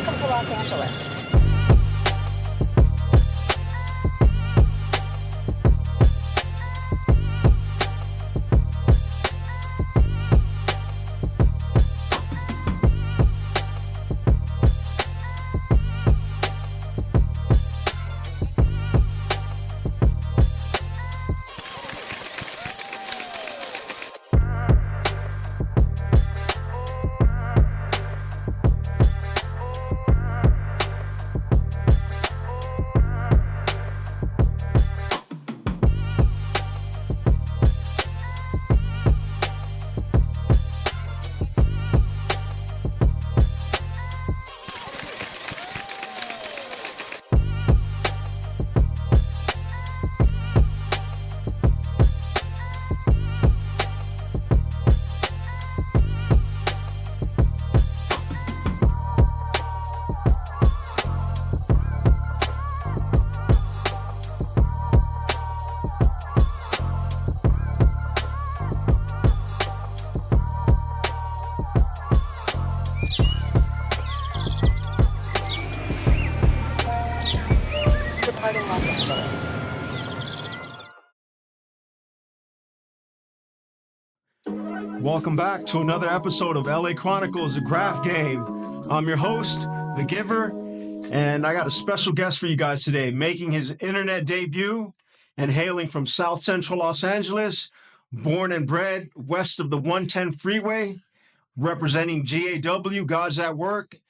Welcome to Los Angeles. Departing Los Angeles. Welcome back to another episode of LA Chronicles, the Graph Game. I'm your host, The Giver, and I got a special guest for you guys today, making his internet debut and hailing from South Central Los Angeles, born and bred west of the 110 freeway, representing GAW, God's at Work,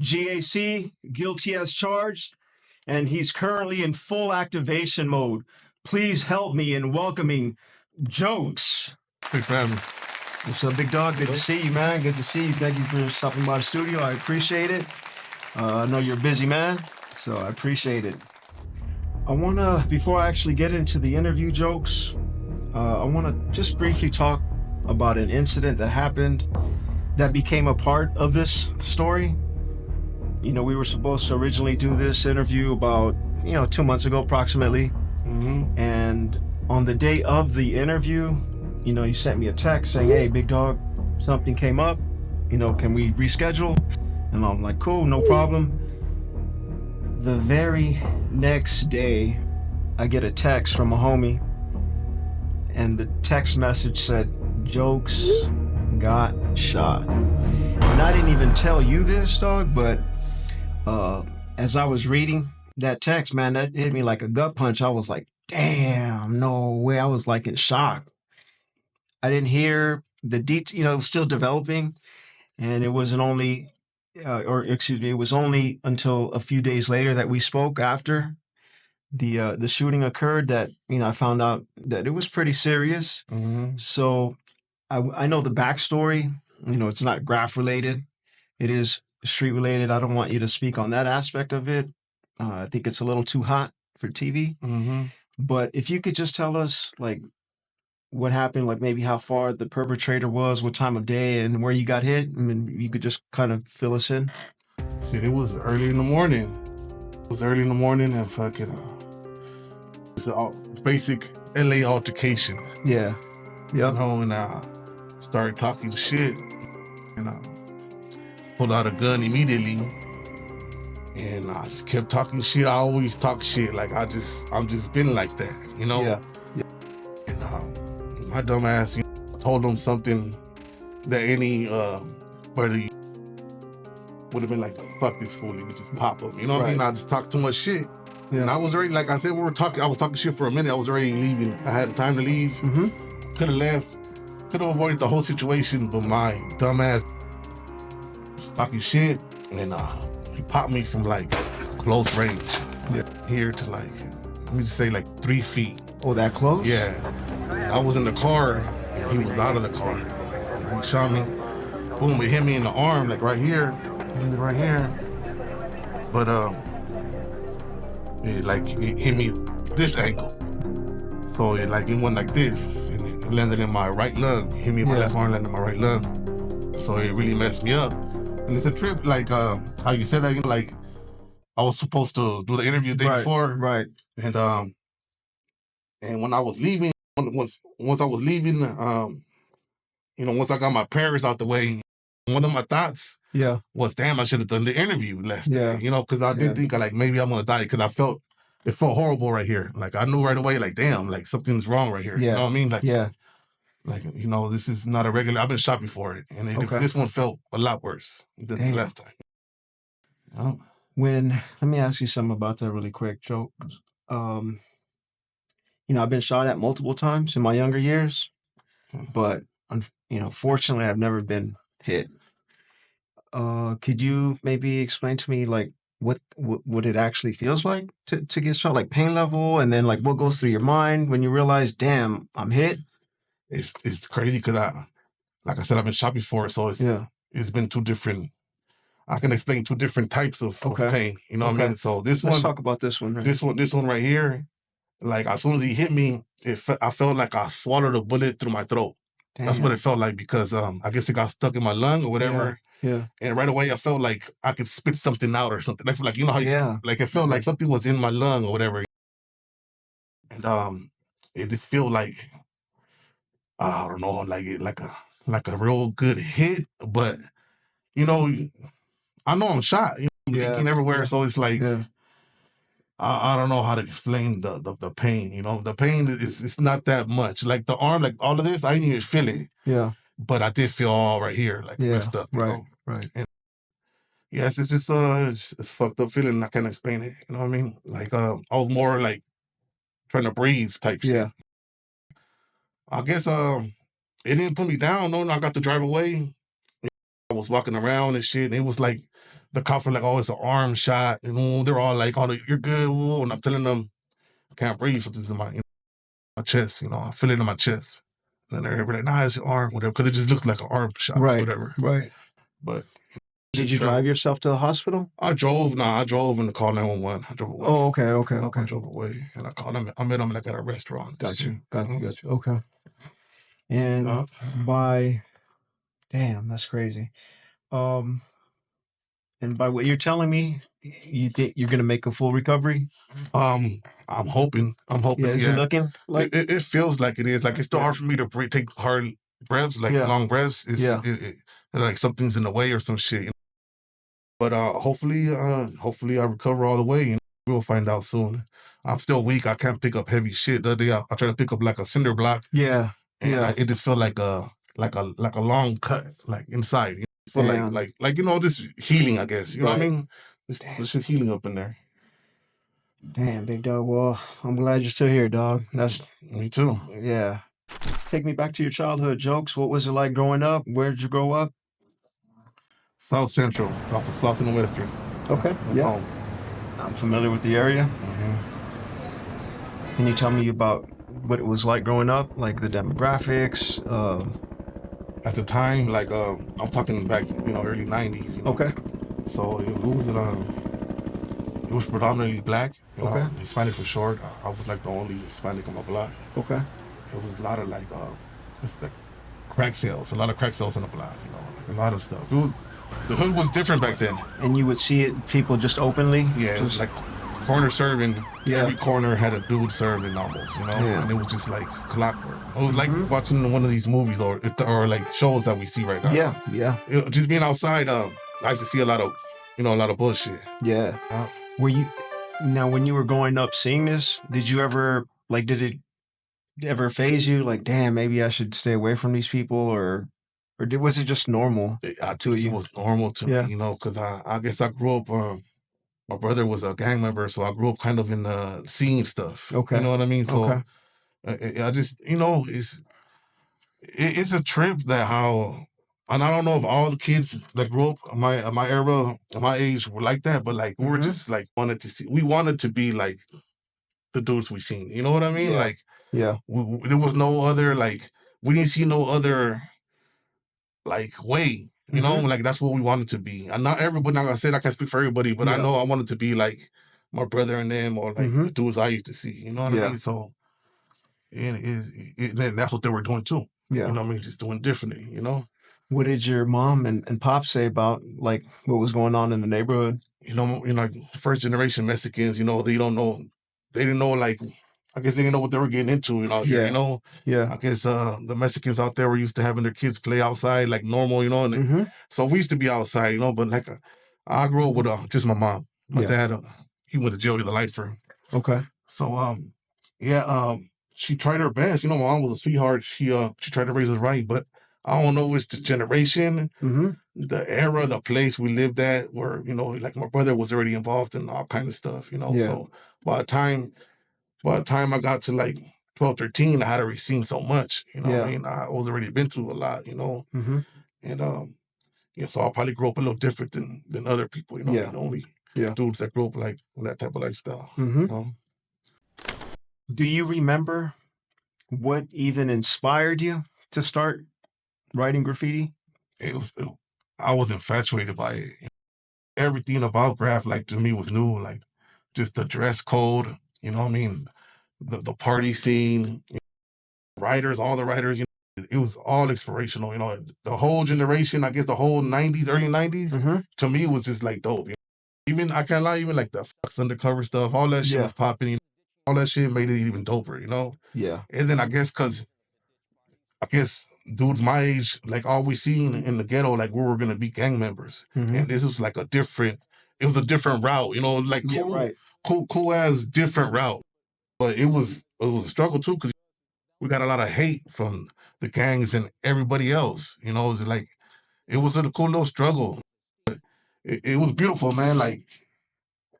GAC, Guilty as Charged, and he's currently in full activation mode. Please help me in welcoming Jokes. Thanks for having me. What's up, big dog? Good to see you, man. Good to see you. Thank you for stopping by the studio. I appreciate it. I know you're a busy man, so I appreciate it. Before I actually get into the interview, Jokes, I want to just briefly talk about an incident that happened that became a part of this story. You know, we were supposed to originally do this interview about, 2 months ago approximately. Mm-hmm. And on the day of the interview, you sent me a text saying, hey, big dog, something came up, can we reschedule? And I'm like, cool, no problem. The very next day, I get a text from a homie, and the text message said, Jokes got shot. And I didn't even tell you this, dog, but as I was reading that text, man, that hit me like a gut punch. I was like, damn, no way. I was like in shock. I didn't hear the detail, it was still developing, and it was only until a few days later that we spoke after the shooting occurred that, I found out that it was pretty serious. Mm-hmm. So I know the backstory, it's not graph related. It is street related. I don't want you to speak on that aspect of it. I think it's a little too hot for TV. Mm-hmm. But if you could just tell us, like, what happened, like maybe how far the perpetrator was, what time of day, and where you got hit. I mean, you could just kind of fill us in. Shit, it was early in the morning. And fucking, it's a basic LA altercation. Yeah. Yeah. And started talking shit, and pulled out a gun immediately, and I just kept talking shit. I always talk shit, like I'm just been like that, Yeah. And my dumb ass, told him something that any buddy would have been like, fuck this fool, he would just pop him. You know what I mean? I just talked too much shit. Yeah. And I was already, like I said, I was talking shit for a minute. I was already leaving. I had time to leave. Mm-hmm. Could have left. Could have avoided the whole situation, but my dumb ass was talking shit. And he popped me from like close range. Yeah. Here to like, let me just say like 3 feet. Oh, that close? Yeah. I was in the car and he was out of the car. He shot me. Boom, it hit me in the arm, like right here. Right here. But it hit me this angle. So it went like this, and it landed in my right lung. It hit me in my left arm, landed in my right lung. So it really messed me up. And it's a trip, like how you said that, like I was supposed to do the interview the day before. Right. And when I was leaving, once I was leaving, once I got my parents out the way, One of my thoughts was, damn, I should have done the interview last day, you know, because I did think like maybe I'm gonna die because it felt horrible right here. Like I knew right away, like damn, like something's wrong right here. You know what I mean? Like like you know, this is not a regular. I've been shot before, and this one felt a lot worse than the last time. Let me ask you something about that really quick, Joe. You know, I've been shot at multiple times in my younger years, but you know, fortunately, I've never been hit. Could you maybe explain to me like what it actually feels like to get shot, like pain level, and then like what goes through your mind when you realize, damn, I'm hit? It's crazy because like I said, I've been shot before, so it's been two different. I can explain two different types of pain. You know what I mean? So this Let's one, talk about this one. Right? this one right here. Like as soon as he hit me, I felt like I swallowed a bullet through my throat. Damn. That's what it felt like because I guess it got stuck in my lung or whatever. Yeah. And right away I felt like I could spit something out or something. Like you know how like it felt like something was in my lung or whatever. And it just feel like I don't know, like a real good hit, but you know, I know I'm shot. You know, I'm leaking everywhere, so it's like I don't know how to explain the pain. You know, the pain is it's not that much. Like the arm, like all of this, I didn't even feel it. Yeah. But I did feel all right here, like messed up. You know? Right. And yes, it's just it's fucked up feeling. I can't explain it. You know what I mean? Like I was more like trying to breathe type shit. I guess it didn't put me down. No, I got to drive away. I was walking around and shit. And it was like the cops were like, "Oh, it's an arm shot," and they're all like, "Oh, you're good." And I'm telling them I can't breathe. So this is my my chest. You know, I feel it in my chest. And they're like, "Nah, it's your arm, whatever," because it just looks like an arm shot, whatever. Right. But did you drive yourself to the hospital? I drove. I drove and called 911. I drove away. Oh, okay. I drove away and I called them. I met them like at a restaurant. Got you. Okay. And damn, that's crazy. And by what you're telling me, you think you're gonna make a full recovery? I'm hoping. Yeah, is it looking like it feels like it is. Like it's still hard for me to take hard breaths, like long breaths. It's like something's in the way or some shit. You know? But hopefully I recover all the way. You know? We'll find out soon. I'm still weak. I can't pick up heavy shit. The other day I tried to pick up like a cinder block. Yeah. It just felt like a long cut, like inside. You know? It felt like you know, just healing, I guess. You know what I mean? It's just healing up in there. Damn, big dog. Well, I'm glad you're still here, dog. That's me too. Yeah. Take me back to your childhood, Jokes. What was it like growing up? Where did you grow up? South Central, off of South Central Western. Okay. Home. I'm familiar with the area. Can you tell me about what it was like growing up, like the demographics? At the time, like I'm talking back, you know, early '90s. You know? Okay. So it was predominantly black. You know, Hispanic for short. I was like the only Hispanic on my block. Okay. It was a lot of like crack sales, a lot of crack sales on the block. You know, like a lot of stuff. The hood was different back then. And you would see it, people just openly? Yeah, it was like corner serving. Every corner had a dude serving almost, you know? And it was just like clockwork. It was like watching one of these movies or like shows that we see right now. Just being outside, I used to see a lot of bullshit. Yeah. Were you, now when you were growing up seeing this, did you ever, like, did it ever faze you? Like, damn, maybe I should stay away from these people, or was it just normal to you? It was normal to me, you know, because I guess I grew up, my brother was a gang member, so I grew up kind of in seeing stuff. Okay. You know what I mean? So I just, you know, it's a trip that and I don't know if all the kids that grew up my era, my age were like that, but like we were just like we wanted to be like the dudes we seen. You know what I mean? Like, there was no other, like, we didn't see no other like way. You know, like that's what we wanted to be. And not everybody, like I said, I can't speak for everybody, but I know I wanted to be like my brother and them, or like the dudes I used to see. You know what I mean? So, and that's what they were doing too. You know what I mean? Just doing differently, you know? What did your mom and pop say about like what was going on in the neighborhood? You know, like first generation Mexicans, you know, they didn't know like, I guess they didn't know what they were getting into, here, Yeah. Yeah. I guess the Mexicans out there were used to having their kids play outside like normal, and Mm-hmm. so we used to be outside, but like I grew up with just my mom. My Yeah. dad, he went to jail, he's a lifer. Okay. So yeah, she tried her best. My mom was a sweetheart. She tried to raise us right, but I don't know if it's the generation, Mm-hmm. the era, the place we lived at, where like my brother was already involved in all kind of stuff. Yeah. So by the time I got to like 12, 13, I had already seen so much. What I Yeah. mean, I was already been through a lot. Mm-hmm. And yeah, so I'll probably grow up a little different than other people. Yeah. The only Yeah. dudes that grew up like in that type of lifestyle. Mm-hmm. Do you remember what even inspired you to start writing graffiti? I was infatuated by it. Everything about graph, like to me, was new. Like just the dress code, what I mean, the party scene, writers, all the writers. It was all inspirational. The whole generation, I guess the whole '90s, early '90s, Mm-hmm. to me was just like dope. Even I can't lie, even like the Fox undercover stuff, all that shit Yeah. was popping. All that shit made it even doper. Yeah. And then I guess dudes my age, like all we seen in the ghetto, like we were gonna be gang members, Mm-hmm. and this was like it was a different route, like Yeah. cool, Right. cool ass different route, but it was a struggle too because we got a lot of hate from the gangs and everybody else. It's like it was a cool little struggle. It was beautiful, man. Like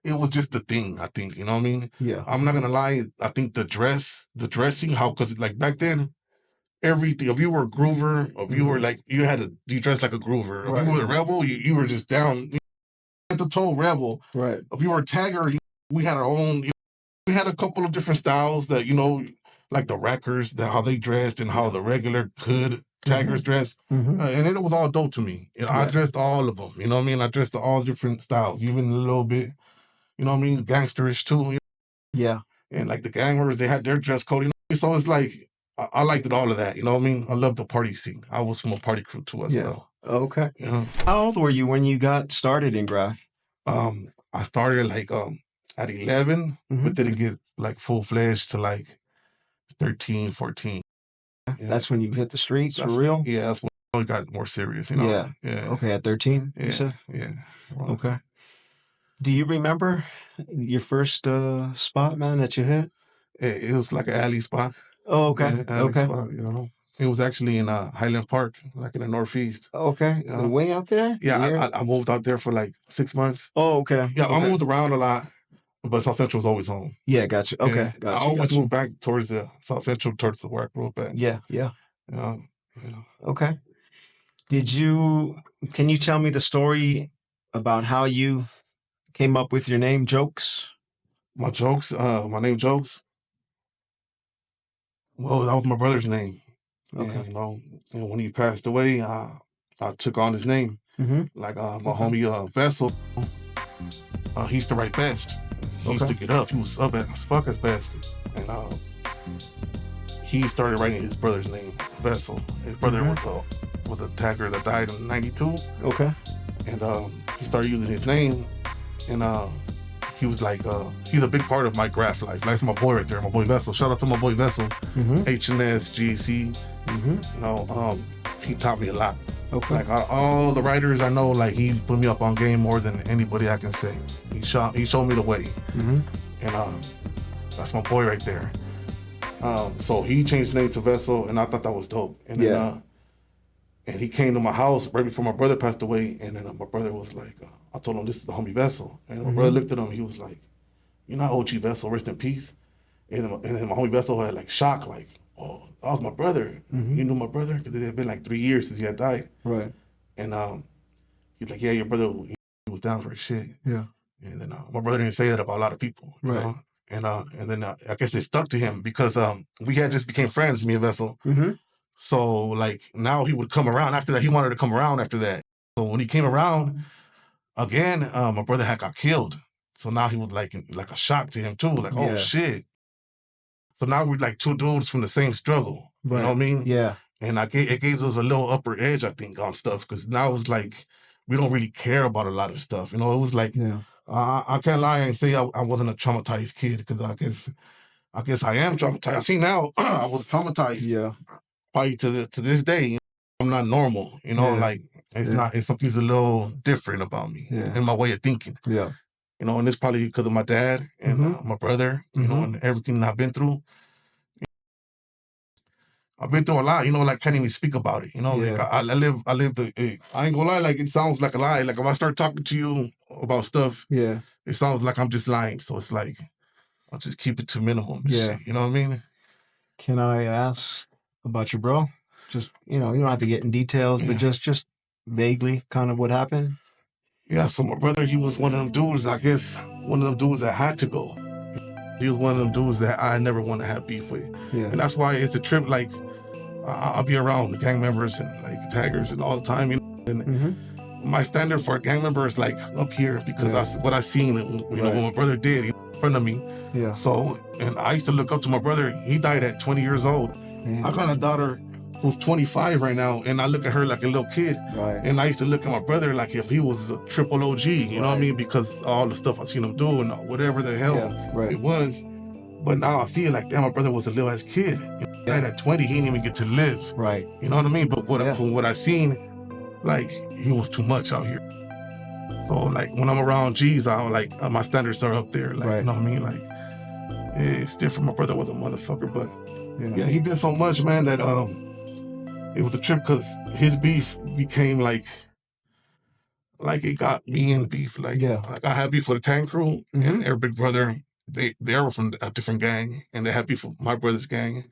it was just the thing. I think what I mean. Yeah. I'm not gonna lie. I think the dressing, how because like back then everything. If you were a groover, if you were like you dressed like a groover. If Right. you were a rebel, you were just down at the toe rebel. Right. If you were a tagger, we had our own. We had a couple of different styles that like the rackers, how they dressed, and how the regular hood taggers dressed, Mm-hmm. and it was all dope to me. I Yeah. dressed all of them. You know what I mean? I dressed all different styles, even a little bit. You know what I mean? Gangsterish too. Yeah. And like the gang members, they had their dress code. So it's like I liked it, all of that. You know what I mean? I loved the party scene. I was from a party crew too as well. Okay. How old were you when you got started in graph? I started like at 11, but didn't get like full fledged to like 13, 14. Yeah. That's when you hit the streets for real? Yeah, that's when it got more serious. Yeah. Yeah. Okay, at 13, Yeah. you said? Yeah. Okay. Do you remember your first spot, man, that you hit? It was like an alley spot. Oh, okay. Yeah, alley Okay. spot, It was actually in Highland Park, like in the Northeast. Okay. Way out there? Yeah, I moved out there for like 6 months. Oh, okay. Yeah, I Okay. moved around a lot, but South Central was always home. Yeah, gotcha. Okay, Yeah. gotcha. I always gotcha. moved back towards the South Central, towards the where I grew up at. Yeah, yeah. Yeah. Okay. Can you tell me the story about how you came up with your name, Jokes? My name Jokes. Well, that was my brother's name. Okay. And when he passed away, I took on his name. Mm-hmm. Like my homie Vessel, he used to write best. He used to get up. He was up as fuck as best. And he started writing his brother's name, Vessel. His brother was a tagger that died in '92. Okay. And he started using his name, and he was like, he's a big part of my graph life. That's my boy right there, my boy Vessel. Shout out to my boy Vessel, HNS, GAC. He taught me a lot. Okay. Like all the writers I know, like he put me up on game more than anybody I can say. He showed me the way, and that's my boy right there. So he changed his name to Vessel, and I thought that was dope. And then, and he came to my house right before my brother passed away, and then my brother was like, I told him this is the homie Vessel, and my brother looked at him, he was like, "You're not OG Vessel, rest in peace." And then my homie Vessel had like shock, like, "Oh, that was my brother. You knew my brother?" Because it had been like 3 years since he had died. Right. And he's like, "Yeah, your brother, he was down for his shit." Yeah. And then my brother didn't say that about a lot of people, you know? And then I guess it stuck to him because we had just became friends, me and Vessel. So like now he would come around after that. He wanted to come around after that. So when he came around again, my brother had got killed. So now he was like a shock to him too. Like, oh shit. So now we're like two dudes from the same struggle. You know what I mean? Yeah. And it gave us a little upper edge, I think, on stuff because now it's like we don't really care about a lot of stuff. It was like I can't lie and say I wasn't a traumatized kid because I guess I am traumatized. I see now I was traumatized. Yeah. Probably to this day, I'm not normal. You know, Yeah. like it's something's a little different about me in my way of thinking. Yeah. You know, and it's probably because of my dad and my brother. You know, and everything that I've been through. I've been through a lot, you know, like can't even speak about it. You know, like I live I ain't gonna lie, like it sounds like a lie. Like if I start talking to you about stuff, Yeah. it sounds like I'm just lying. So it's like I'll just keep it to minimum and shit. You know what I mean? Can I ask about your bro? Just, you know, you don't have to get in details, but just vaguely kind of what happened. Yeah, so my brother, he was one of them dudes, I guess, one of them dudes that had to go. He was one of them dudes that I never want to have beef with. Yeah. And that's why it's a trip, like, I'll be around the gang members and like taggers and all the time. You know? And my standard for a gang member is like up here because that's what I seen, you know, what my brother did in front of me. Yeah. So, and I used to look up to my brother. He died at 20 years old. I got a daughter who's 25 right now, and I look at her like a little kid. Right. And I used to look at my brother like if he was a triple OG, you know what I mean? Because all the stuff I seen him do and whatever the hell it was. But now I see it like, damn, my brother was a little ass kid. He died at 20, he didn't even get to live. Right. You know what I mean? But from what I seen, like, he was too much out here. So, like, when I'm around G's, I'm like, my standards are up there. Like, you know what I mean? Like, it's different. My brother was a motherfucker, but yeah, he did so much, man, that it was a trip because his beef became like it got me in beef. Like, I had beef with the Tank Crew and their big brother. They were from a different gang, and they had beef with my brother's gang.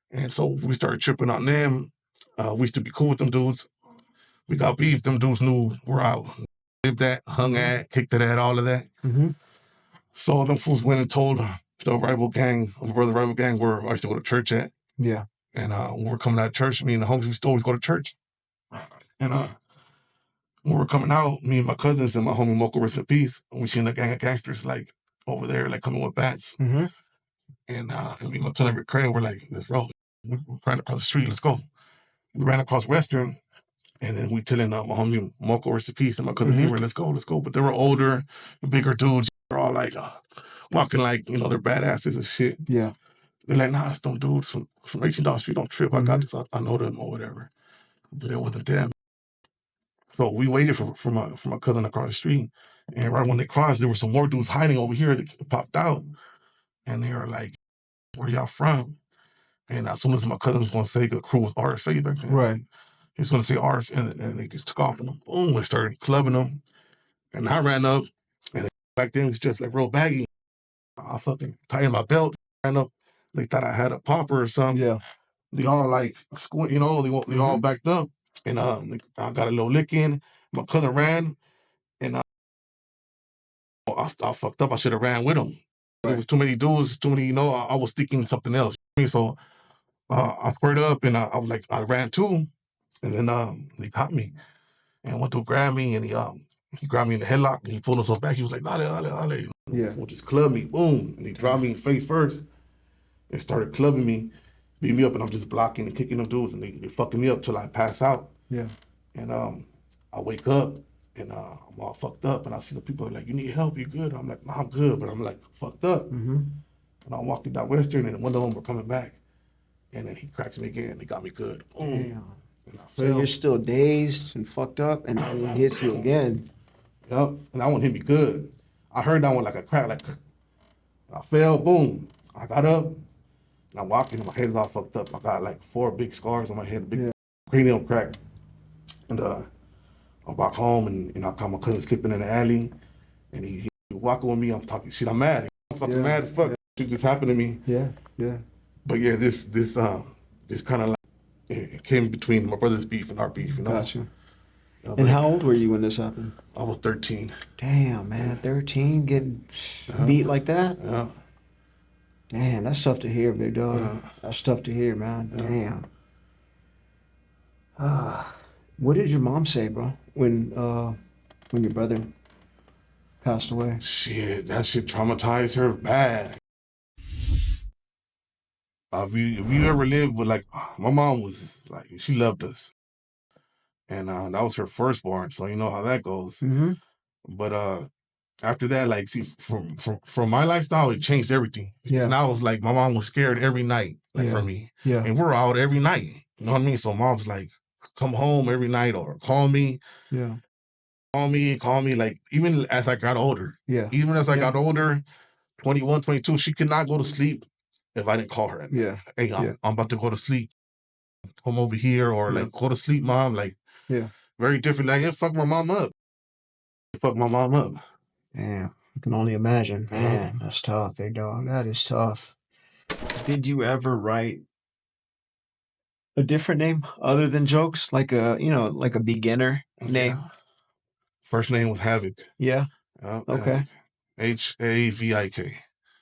And so we started tripping on them. We used to be cool with them dudes. We got beef. Them dudes knew where I lived at, hung at, kicked it at, all of that. So them fools went and told the rival gang, my brother's rival gang, where I used to go to church at. Yeah. And when we're coming out of church, me and the homies used to always go to church. And when we're coming out, me and my cousins and my homie Moko, rest in peace, and we seen a gang of gangsters like over there, like coming with bats. And me and my cousin Rick Craig were like, let's roll. We ran across the street, let's go. We ran across Western, and then we telling my homie Moko, rest in peace, and my cousin Neighbor, let's go. But they were older, bigger dudes. They're all like walking like, you know, they're badasses and shit. Yeah. They're like, nah, it's them dudes from 18th Street, don't trip. I got this. I know them or whatever. But it wasn't them. So we waited for my cousin across the street. And right when they crossed, there were some more dudes hiding over here that popped out. And they were like, where y'all from? And as soon as my cousin was going to say, the crew was RFA back then. Right. He was going to say RFA, and they just took off on them. Boom, they started clubbing them. And I ran up. And back then, it was just like real baggy. I fucking tightened my belt, ran up. They thought I had a popper or something. Yeah. They all like squint, you know, they all backed up. And I got a little lick in. My cousin ran, and I fucked up. I should have ran with him. Right. There was too many dudes, too many, you know, I was thinking something else. So I squared up, and I was like, I ran too. And then he caught me and went to grab me, and he grabbed me in the headlock, and he pulled himself back. He was like, dale, dale, dale. Yeah. Well, just club me, boom. And he dropped me face first and started clubbing me, beat me up, and I'm just blocking and kicking them dudes, and they fucking me up till I pass out. Yeah. And I wake up, and I'm all fucked up, and I see the people like, you need help, you good? I'm like, nah, I'm good, but I'm like fucked up. And I'm walking down Western, and one of them were coming back, and then he cracks me again. He got me good. Boom. Damn. So you're still dazed and fucked up, and then he hits you again. Yep, and that one hit me good. I heard that one like a crack, like I fell, boom. I got up, and I'm walking, and my head is all fucked up. I got like 4 big scars on my head, big cranium crack. And I walk home, and I caught my cousin sleeping in the alley, and he walking with me. I'm talking shit. I'm mad. I'm fucking mad as fuck. Shit just happened to me. Yeah, yeah. But yeah, this kind of like it came between my brother's beef and our beef. You know? Gotcha. And how old were you when this happened? I was 13. Damn, man, 13, getting beat like that? Yeah. Damn, that's tough to hear, big dog. That's tough to hear, man. Damn. What did your mom say, bro, when your brother passed away? Shit, that shit traumatized her bad. If you ever lived with, like, my mom was like, she loved us. And that was her firstborn, so you know how that goes. But after that, like, see, from my lifestyle, it changed everything. Yeah. And I was like, my mom was scared every night, like, for me. Yeah. And we're out every night. You know what I mean? So mom's like, come home every night or call me, Yeah. call me. Like, even as I got older, Yeah. even as I got older, 21, 22, she could not go to sleep if I didn't call her at night. Yeah. Hey, Yeah. I'm about to go to sleep. Come over here, or Yeah. like, go to sleep, mom. Like, Yeah. very different. Like, it fucked my mom up. It fucked my mom up. Damn. I can only imagine. Man, that's tough, big dog. That is tough. Did you ever write a different name other than Jokes? Like a, like a beginner name? Yeah. First name was Havoc. Yeah. Okay. Havik.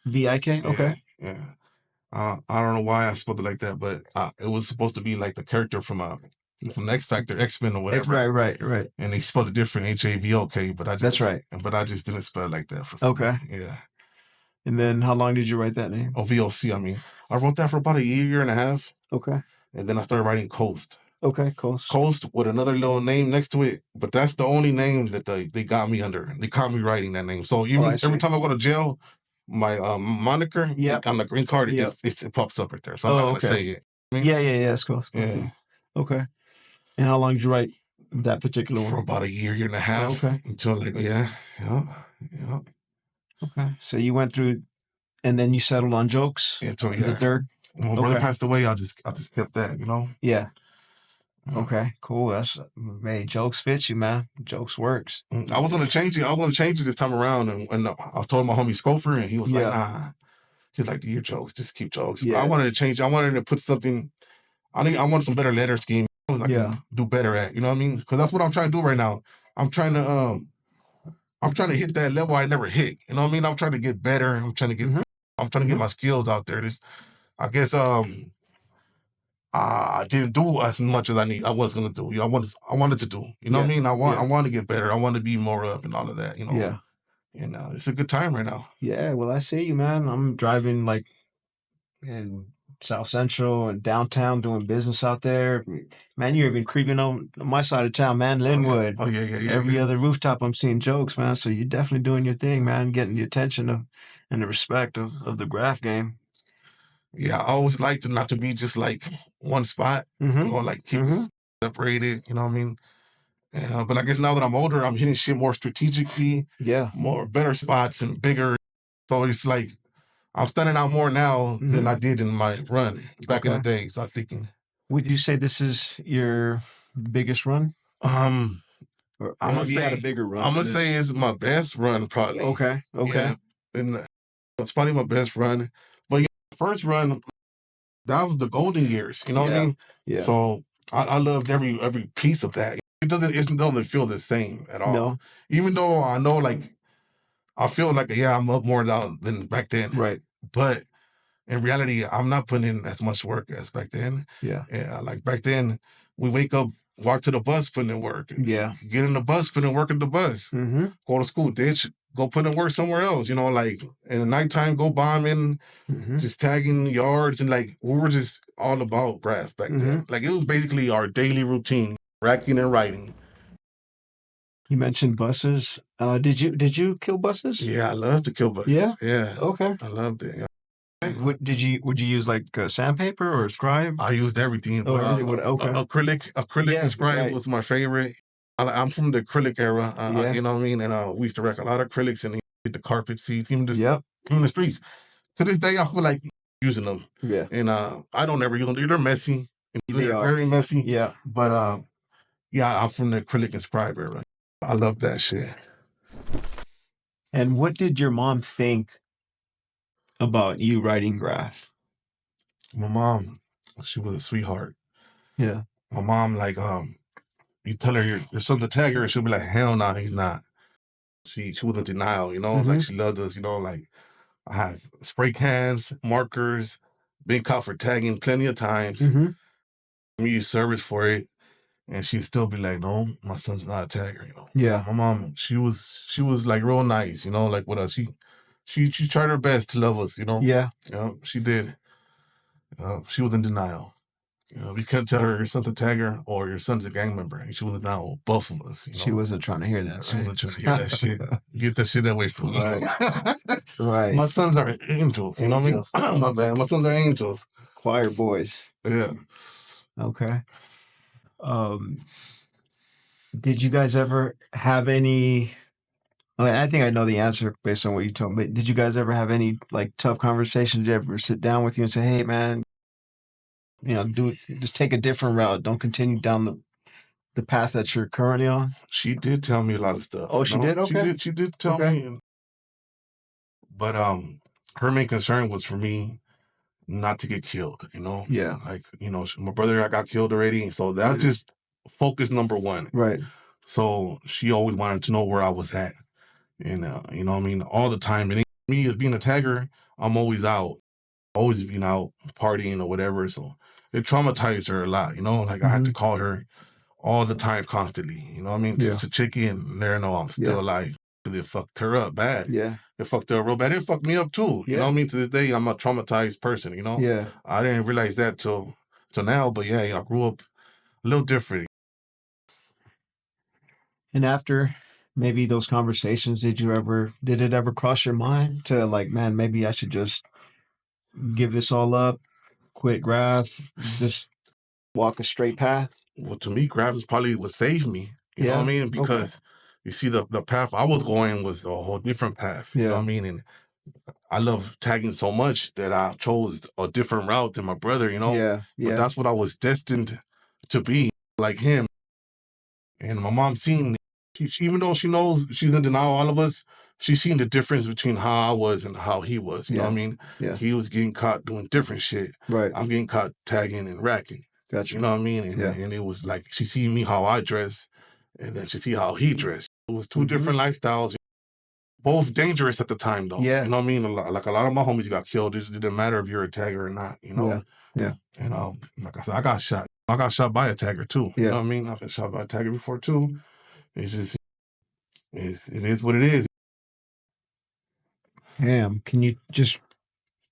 VIK? Okay. Yeah. I don't know why I spelled it like that, but it was supposed to be like the character from the X Factor, X-Men or whatever. Right. And they spelled it different, HAVOK, but I just That's right. But I just didn't spell it like that for some Okay. reason. Yeah. And then how long did you write that name? Oh, VOC. I mean, I wrote that for about a year and a half, Okay. and then I started writing Coast. Okay, cool. Coast with another little name next to it, but that's the only name that they got me under. They caught me writing that name. So even every time I go to jail, my moniker on the green card, it pops up right there. So I'm not gonna say it. Yeah, it's cool. Yeah. Okay. And how long did you write that particular one? For about a year and a half. Okay. Until like, yeah. Okay. So you went through, and then you settled on Jokes. Until The third. When my brother passed away, I just kept that, Yeah. Okay, cool. That's, hey, Jokes fits you, man. Jokes works. I was gonna change it. I was gonna change it this time around, and I told my homie Scofer, and he was like, "Nah." He's like, "Do your Jokes, just keep Jokes." Yeah. But I wanted to change. I wanted to put something. I wanted some better letter scheme. I can do better at. You know what I mean? Because that's what I'm trying to do right now. I'm trying to hit that level I never hit. You know what I mean? I'm trying to get better. I'm trying to get my skills out there. I guess I didn't do as much as I was gonna do. I wanted to do. You know what I mean? I want to get better. I want to be more up and all of that. Yeah. And it's a good time right now. Yeah. Well, I see you, man. I'm driving like in South Central and downtown doing business out there. Man, you're even creeping on my side of town, man. Linwood. Oh yeah. Every other rooftop, I'm seeing Jokes, man. So you're definitely doing your thing, man. Getting the attention and the respect of the graph game. Yeah, I always liked not to be just like one spot, like keep it separated, you know what I mean? But I guess now that I'm older, I'm hitting shit more strategically, more better spots and bigger. So it's like I'm standing out more now than I did in my run back in the day. So I'm thinking. Would you say this is your biggest run? I'm gonna say had a bigger run. I'm gonna say it's my best run probably. Okay. Yeah, and it's probably my best run. But first run, that was the golden years. You know what I mean? Yeah. So I loved every piece of that. It doesn't feel the same at all. No. Even though I know, like, I feel like I'm up more now than back then. Right. But in reality, I'm not putting in as much work as back then. Yeah. Like back then, we wake up, walk to the bus, put in work. Yeah. Get in the bus, put in work at the bus. Go to school, ditch, go put in work somewhere else. Like in the nighttime, go bombing, just tagging yards, and like we were just all about graph back then. Like it was basically our daily routine, racking and writing. You mentioned buses. Did you kill buses? Yeah, I love to kill buses. Yeah? Yeah. Okay. I loved it. Yeah. Would you use like sandpaper or scribe? I used everything. Oh, everything. Okay. Acrylic and scribe was my favorite. I'm from the acrylic era. You know what I mean? And we used to rack a lot of acrylics and get the carpet seats, even the streets. To this day, I feel like using them. Yeah. And I don't ever use them. They're messy. They are very messy. Yeah. But I'm from the acrylic and scribe era. I love that shit. And what did your mom think about you writing graph? My mom, she was a sweetheart. Yeah. My mom, like, you tell her your son's a tagger, she'll be like, hell no, he's not. She was in denial, like she loved us, like I have spray cans, markers, been caught for tagging plenty of times. We use service for it. And she'd still be like, no, my son's not a tagger, Yeah. My mom, she was like real nice, like with us. She tried her best to love us, Yeah. She did. She was in denial. You know, we couldn't tell her your son's a tagger or your son's a gang member. And she was down with both of us. You know? She wasn't trying to hear that, She right? wasn't trying to hear that shit. Get that shit away from me. Right. Right. My sons are angels. You know what I mean? My bad. My sons are angels. Choir boys. Yeah. Okay. Did you guys ever have any? I mean, I think I know the answer based on what you told me. But did you guys ever have any like tough conversations? Did you ever sit down with you and say, "Hey, man, you know, just take a different route. Don't continue down the path that you're currently on"? She did tell me a lot of stuff. Oh, she did? Okay. She did tell me. But her main concern was for me not to get killed, you know? Yeah. Like, you know, my brother got killed already. So that's just focus number one. Right. So she always wanted to know where I was at. And, you know what I mean? All the time. And me as being a tagger, I'm always out. Always being out partying or whatever. So it traumatized her a lot, you know? Like I had to call her all the time, constantly. You know what I mean? Just to check in and let her know I'm still alive. It fucked her up bad. Yeah. It fucked her real bad. It fucked me up too. You know what I mean? To this day, I'm a traumatized person, you know? Yeah. I didn't realize that till now, but yeah, you know, I grew up a little different. And after maybe those conversations, did it ever cross your mind to like, man, maybe I should just give this all up, quit graph, just walk a straight path? Well, to me, graph is probably what saved me. You know what I mean? Because you see, the path I was going was a whole different path. You know what I mean? And I love tagging so much that I chose a different route than my brother, you know? Yeah. But that's what I was destined to be, like him. And my mom seen, even though she knows she's in denial, all of us, she seen the difference between how I was and how he was. You know what I mean? Yeah. He was getting caught doing different shit. Right. I'm getting caught tagging and racking. Gotcha. You know what I mean? And it was like, she see me how I dress, and then she see how he dressed. It was two different lifestyles, both dangerous at the time, though. Yeah. You know what I mean? Like a lot of my homies got killed. It didn't matter if you're a tagger or not, you know? Yeah. And like I said, I got shot. I got shot by a tagger too. You know what I mean? I've been shot by a tagger before too. It's just, it is what it is. Damn. Can you just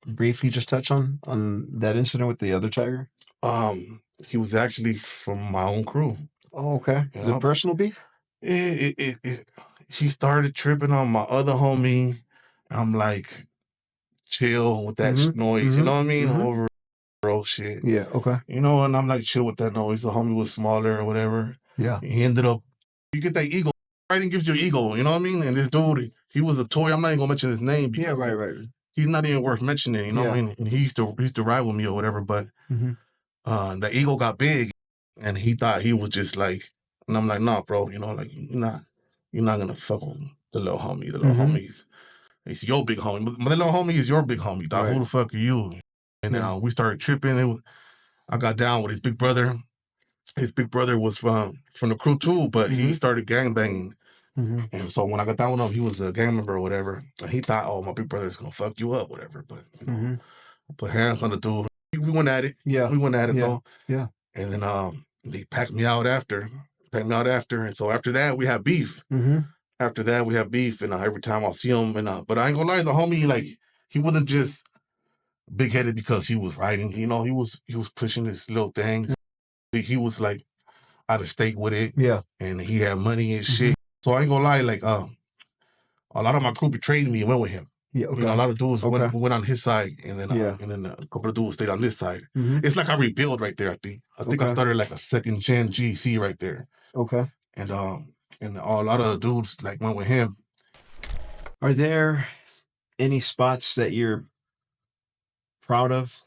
briefly just touch on that incident with the other tagger? He was actually from my own crew. Oh, okay. Is it personal beef? He started tripping on my other homie. I'm like, chill with that noise. You know what I mean? Over bro shit. Yeah. Okay. You know, and I'm like, chill with that noise. The homie was smaller or whatever. Yeah. He ended up, you get that ego. Writing gives you ego, you know what I mean? And this dude, he was a toy. I'm not even gonna mention his name because right. He's not even worth mentioning, you know what I mean? And he used to ride with me or whatever, but the ego got big and he thought he was just like, and I'm like, nah, bro, you know, like you're not gonna fuck with the little homie. The little homies, it's your big homie. But the little homie is your big homie, dog. Right. Who the fuck are you? And then we started tripping. I got down with his big brother. His big brother was from the crew too, but he started gangbanging. And so when I got down with him, he was a gang member or whatever. And he thought, oh, my big brother's gonna fuck you up, whatever. But you know, I put hands on the dude. We went at it. Yeah. We went at it though. Yeah. And then they packed me out after. And so after that, we had beef. After that, we had beef. And every time I'll see him, but I ain't gonna lie, the homie, like, he wasn't just big headed because he was riding. You know, he was pushing his little things. He was like out of state with it. Yeah. And he had money and shit. So I ain't gonna lie, like a lot of my crew betrayed me and went with him. Yeah. Okay. You know, a lot of dudes went on his side, and then a couple of dudes stayed on this side. It's like I rebuilt right there. I think I started like a second gen GC right there. Okay. And a lot of the dudes like went with him. Are there any spots that you're proud of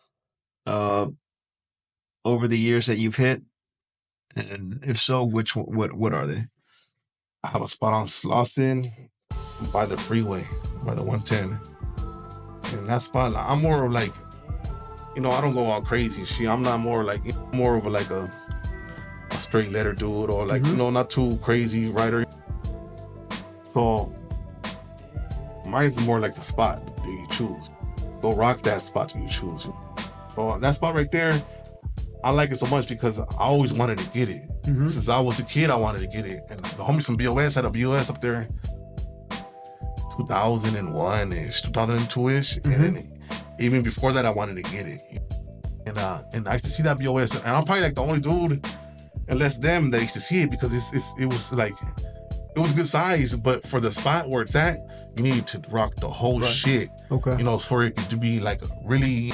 over the years that you've hit? And if so, what are they? I have a spot on Slauson by the freeway, by the 110. And that spot, I'm more of like, you know, I don't go all crazy and shit. I'm not more like, more of a straight letter dude or like, you know, not too crazy writer. So mine's more like the spot that you choose. Go rock that spot that you choose. So that spot right there, I like it so much because I always wanted to get it. Since I was a kid, I wanted to get it. And the homies from BOS had a BOS up there 2001-ish, 2002-ish. And then even before that, I wanted to get it. And I used to see that BOS, and I'm probably like the only dude, unless them, that used to see it, because it was like, it was good size, but for the spot where it's at, you need to rock the whole shit. Okay. You know, for it to be like really.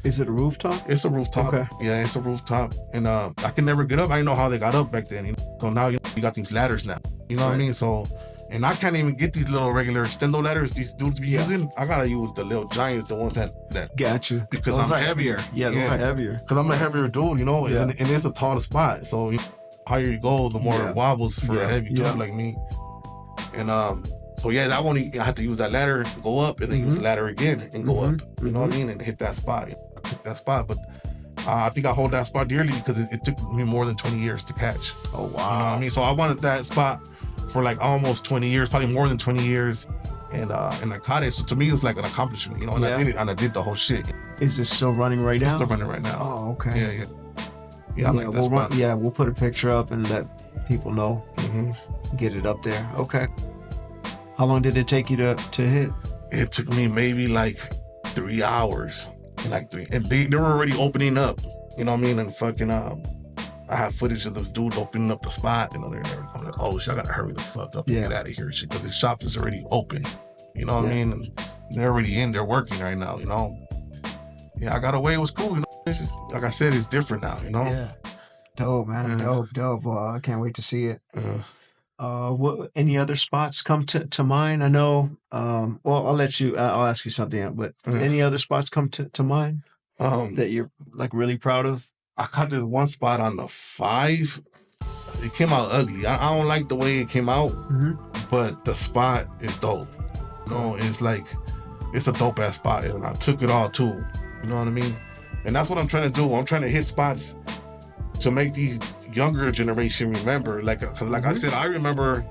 Is it a rooftop? It's a rooftop. Okay. Yeah, it's a rooftop, and I can never get up. I didn't know how they got up back then. You know? So now you got these ladders now. You know what I mean? So, and I can't even get these little regular extendo ladders these dudes be using. I gotta use the little giants, the ones that. Gotcha. Because those I'm are heavier. Yeah, those are heavier. Because I'm a heavier dude, you know, and it's a taller spot. So higher you go, the more it wobbles for a heavy dude like me. And so yeah, that one I had to use that ladder, go up, and then use the ladder again and go up. You know what I mean? And hit that spot. I took that spot, but I think I hold that spot dearly because it took me more than 20 years to catch. Oh wow! You know what I mean? So I wanted that spot for like almost 20 years, probably more than 20 years, and I caught it. So to me, it was like an accomplishment, you know. And I did it, and I did the whole shit. Is this still running right now? It's still running right now. Oh, okay. Yeah. I like that spot. We'll put a picture up and let people know. Get it up there. Okay. How long did it take you to hit? It took me maybe like 3 hours. And they were already opening up, you know what I mean? And fucking, I have footage of those dudes opening up the spot, you know, I'm like, oh shit, I gotta hurry the fuck up and get out of here, shit, because this shop is already open, you know what I mean? And they're already in, they're working right now, you know? Yeah, I got away, it was cool, you know? It's just, like I said, it's different now, you know? Yeah. Dope, man. Dope. I can't wait to see it. What any other spots come to mind? I know. Well, I'll ask you something, but any other spots come to mind that you're like really proud of? I caught this one spot on the 5. It came out ugly. I don't like the way it came out, but the spot is dope. You know, it's a dope ass spot, and I took it all too. You know what I mean? And that's what I'm trying to do. I'm trying to hit spots to make these younger generation remember, cause I said, I remember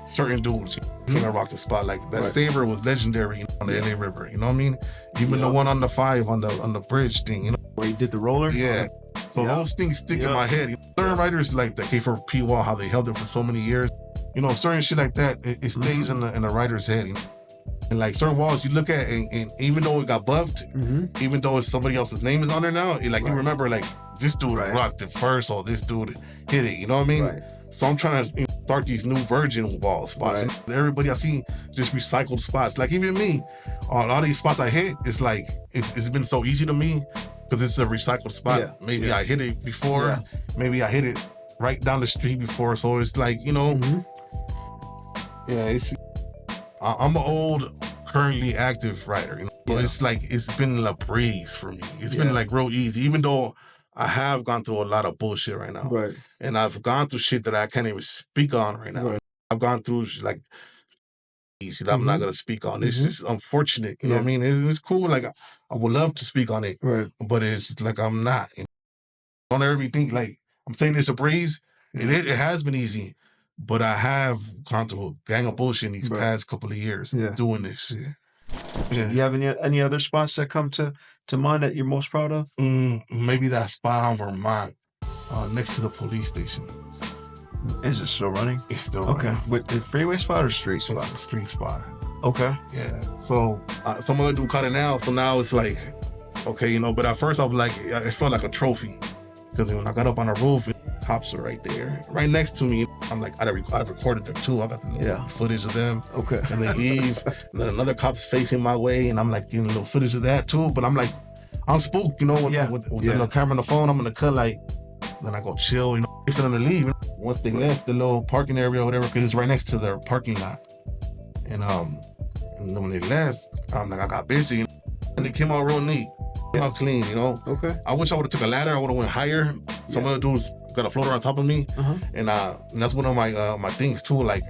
certain dudes came and rocked the spot. Like that saber was legendary on the LA River. You know what I mean? Even the one on the 5 on the bridge thing. You know where you did the roller. Yeah. So those things stick in my head. You know, certain writers like the K4P Wall, how they held it for so many years. You know, certain shit like that, it stays in the writer's head. You know? And like certain walls you look at, and even though it got buffed, even though it's somebody else's name is on there now, you remember like this dude rocked it first, or this dude hit it. You know what I mean? So I'm trying to start these new virgin wall spots. And everybody I see just recycled spots. Like even me, a lot of these spots I hit, it's like it's been so easy to me because it's a recycled spot. Maybe I hit it before, maybe I hit it right down the street before. So it's like, you know, I'm an old, currently active writer, you know. So it's like it's been a breeze for me. It's been like real easy, even though I have gone through a lot of bullshit right now. And I've gone through shit that I can't even speak on right now. I've gone through like that I'm not gonna speak on. It's just unfortunate, you know what I mean? It's cool. Like I would love to speak on it, but it's like I'm not. You know? Don't ever think like I'm saying it's a breeze. It has been easy. But I have gone through a gang of bullshit in these past couple of years doing this shit. Yeah. You have any other spots that come to mind that you're most proud of? Maybe that spot on Vermont, next to the police station. Is it still running? It's still running. Okay. With the freeway spot or street spot? It's a street spot. Okay. Yeah. So some other dude caught it now. So now it's like, okay, you know. But at first I was like, it felt like a trophy because when I got up on the roof, cops are right there, right next to me. I'm like, I've recorded them too. I got the little footage of them. Okay. And they leave, and then another cop's facing my way, and I'm like getting a little footage of that too. But I'm like, I'm spooked, you know, with the little camera on the phone. I'm gonna cut like, then I go chill, you know, wait for them to leave. You know? Once they left the little parking area or whatever, because it's right next to their parking lot. And then when they left, I'm like, I got busy, you know? And they came out real neat, came out clean, you know. Okay. I wish I would have took a ladder. I would have went higher. Some other dudes got a floater on top of me, and that's one of my my things too. Like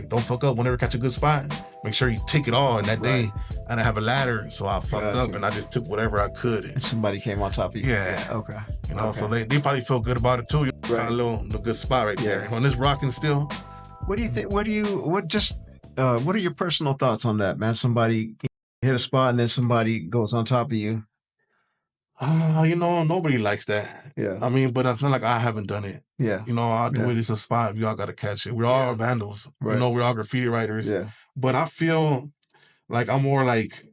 don't fuck up. Whenever you catch a good spot, make sure you take it all. And that day, I didn't have a ladder, so I fucked up, and I just took whatever I could. And somebody came on top of you. Yeah. Okay. You know, so they probably feel good about it too. You got a little good spot right there. When it's rocking still. What do you think? What are your personal thoughts on that, man? Somebody hit a spot and then somebody goes on top of you. You know, nobody likes that. Yeah. I mean, but it's not like I haven't done it. Yeah. You know, I do it. It's a spot. We all got to catch it. We're all vandals. You know, we're all graffiti writers. Yeah. But I feel like I'm more like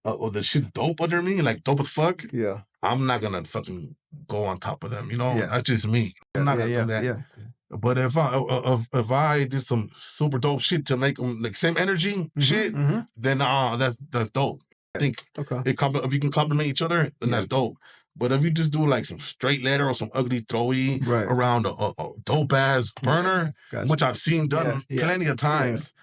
the shit's dope under me, like dope as fuck, Yeah. I'm not gonna fucking go on top of them. You know, Yeah. that's just me. I'm not gonna do that. Yeah. But if I did some super dope shit to make them like same energy shit, then that's dope. I think Okay. if you can complement each other, then that's dope. But if you just do like some straight letter or some ugly throwy around a dope ass burner, which I've seen done plenty of times,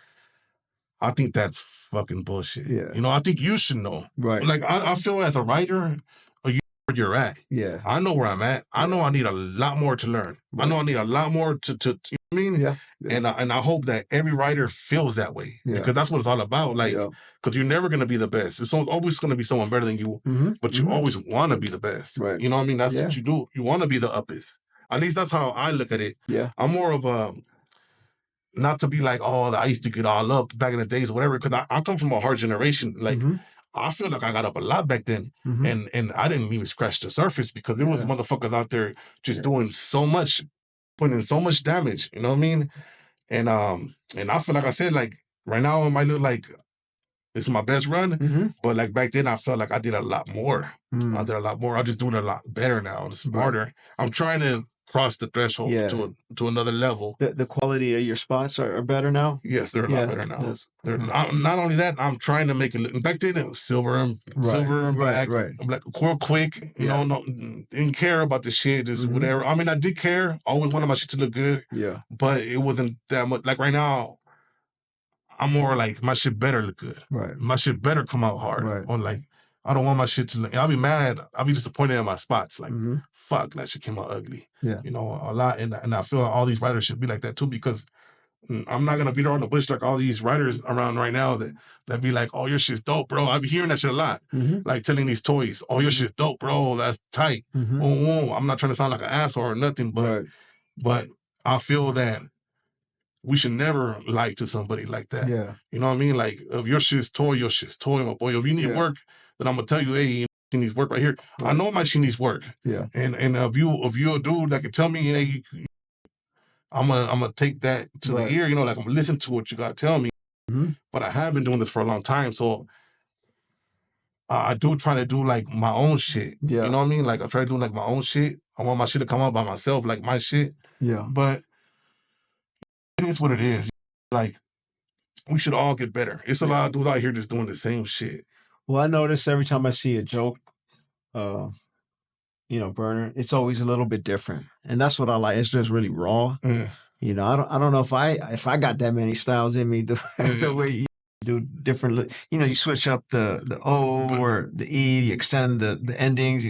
I think that's fucking bullshit. Yeah. You know, I think you should know. Right. Like I feel as a writer, you where you're at. Yeah. I know where I'm at. I know I need a lot more to learn. I know I need a lot more to you know what I mean? Yeah. And I hope that every writer feels that way because that's what it's all about. Like, because you're never gonna be the best. It's always gonna be someone better than you, but you always want to be the best. Right. You know what I mean? That's what you do. You want to be the uppest. At least that's how I look at it. Yeah. I'm more of a not to be like, oh, I used to get all up back in the days or whatever, because I come from a hard generation. Like, I feel like I got up a lot back then, and I didn't even scratch the surface because there was motherfuckers out there just doing so much, putting in so much damage. You know what I mean? And I feel like I said, like right now it might look like it's my best run, but like back then I felt like I did a lot more. I did a lot more. I'm just doing a lot better now, smarter. I'm trying to cross the threshold to another level. The quality of your spots are better now? Yes, they're a lot better now. They're not only that, I'm trying to make it look, back then it was silver and black. I'm like real quick, you know, no, didn't care about the shit, just whatever. I mean, I did care. Always wanted my shit to look good. Yeah. But it wasn't that much. Like right now, I'm more like my shit better look good. Right. My shit better come out hard. Right. Or like, I don't want my shit to look, I'll be mad, I'll be disappointed in my spots. Like, fuck, that shit came out ugly. Yeah. You know, a lot. And I feel like all these writers should be like that too, because I'm not gonna beat around the bush like all these writers around right now that be like, oh, your shit's dope, bro. I be hearing that shit a lot. Like telling these toys, oh, your shit's dope, bro. That's tight. I'm not trying to sound like an asshole or nothing, but I feel that we should never lie to somebody like that. Yeah. You know what I mean? Like, if your shit's toy, my boy. If you need work, then I'm gonna tell you, hey, she needs work right here. I know my shit needs work. Yeah. And if you're a dude that can tell me, hey, I'm gonna take that to the ear, you know, like I'm gonna listen to what you gotta tell me. But I have been doing this for a long time, so I do try to do like my own shit. Yeah. You know what I mean? Like I try to do like my own shit. I want my shit to come out by myself, like my shit. Yeah. But it is what it is. Like, we should all get better. It's a lot of dudes out here just doing the same shit. Well, I notice every time I see a joke, you know, burner, it's always a little bit different, and that's what I like. It's just really raw. You know, I don't know if I got that many styles in me the way you do different. You know, you switch up the O or the E, you extend the endings,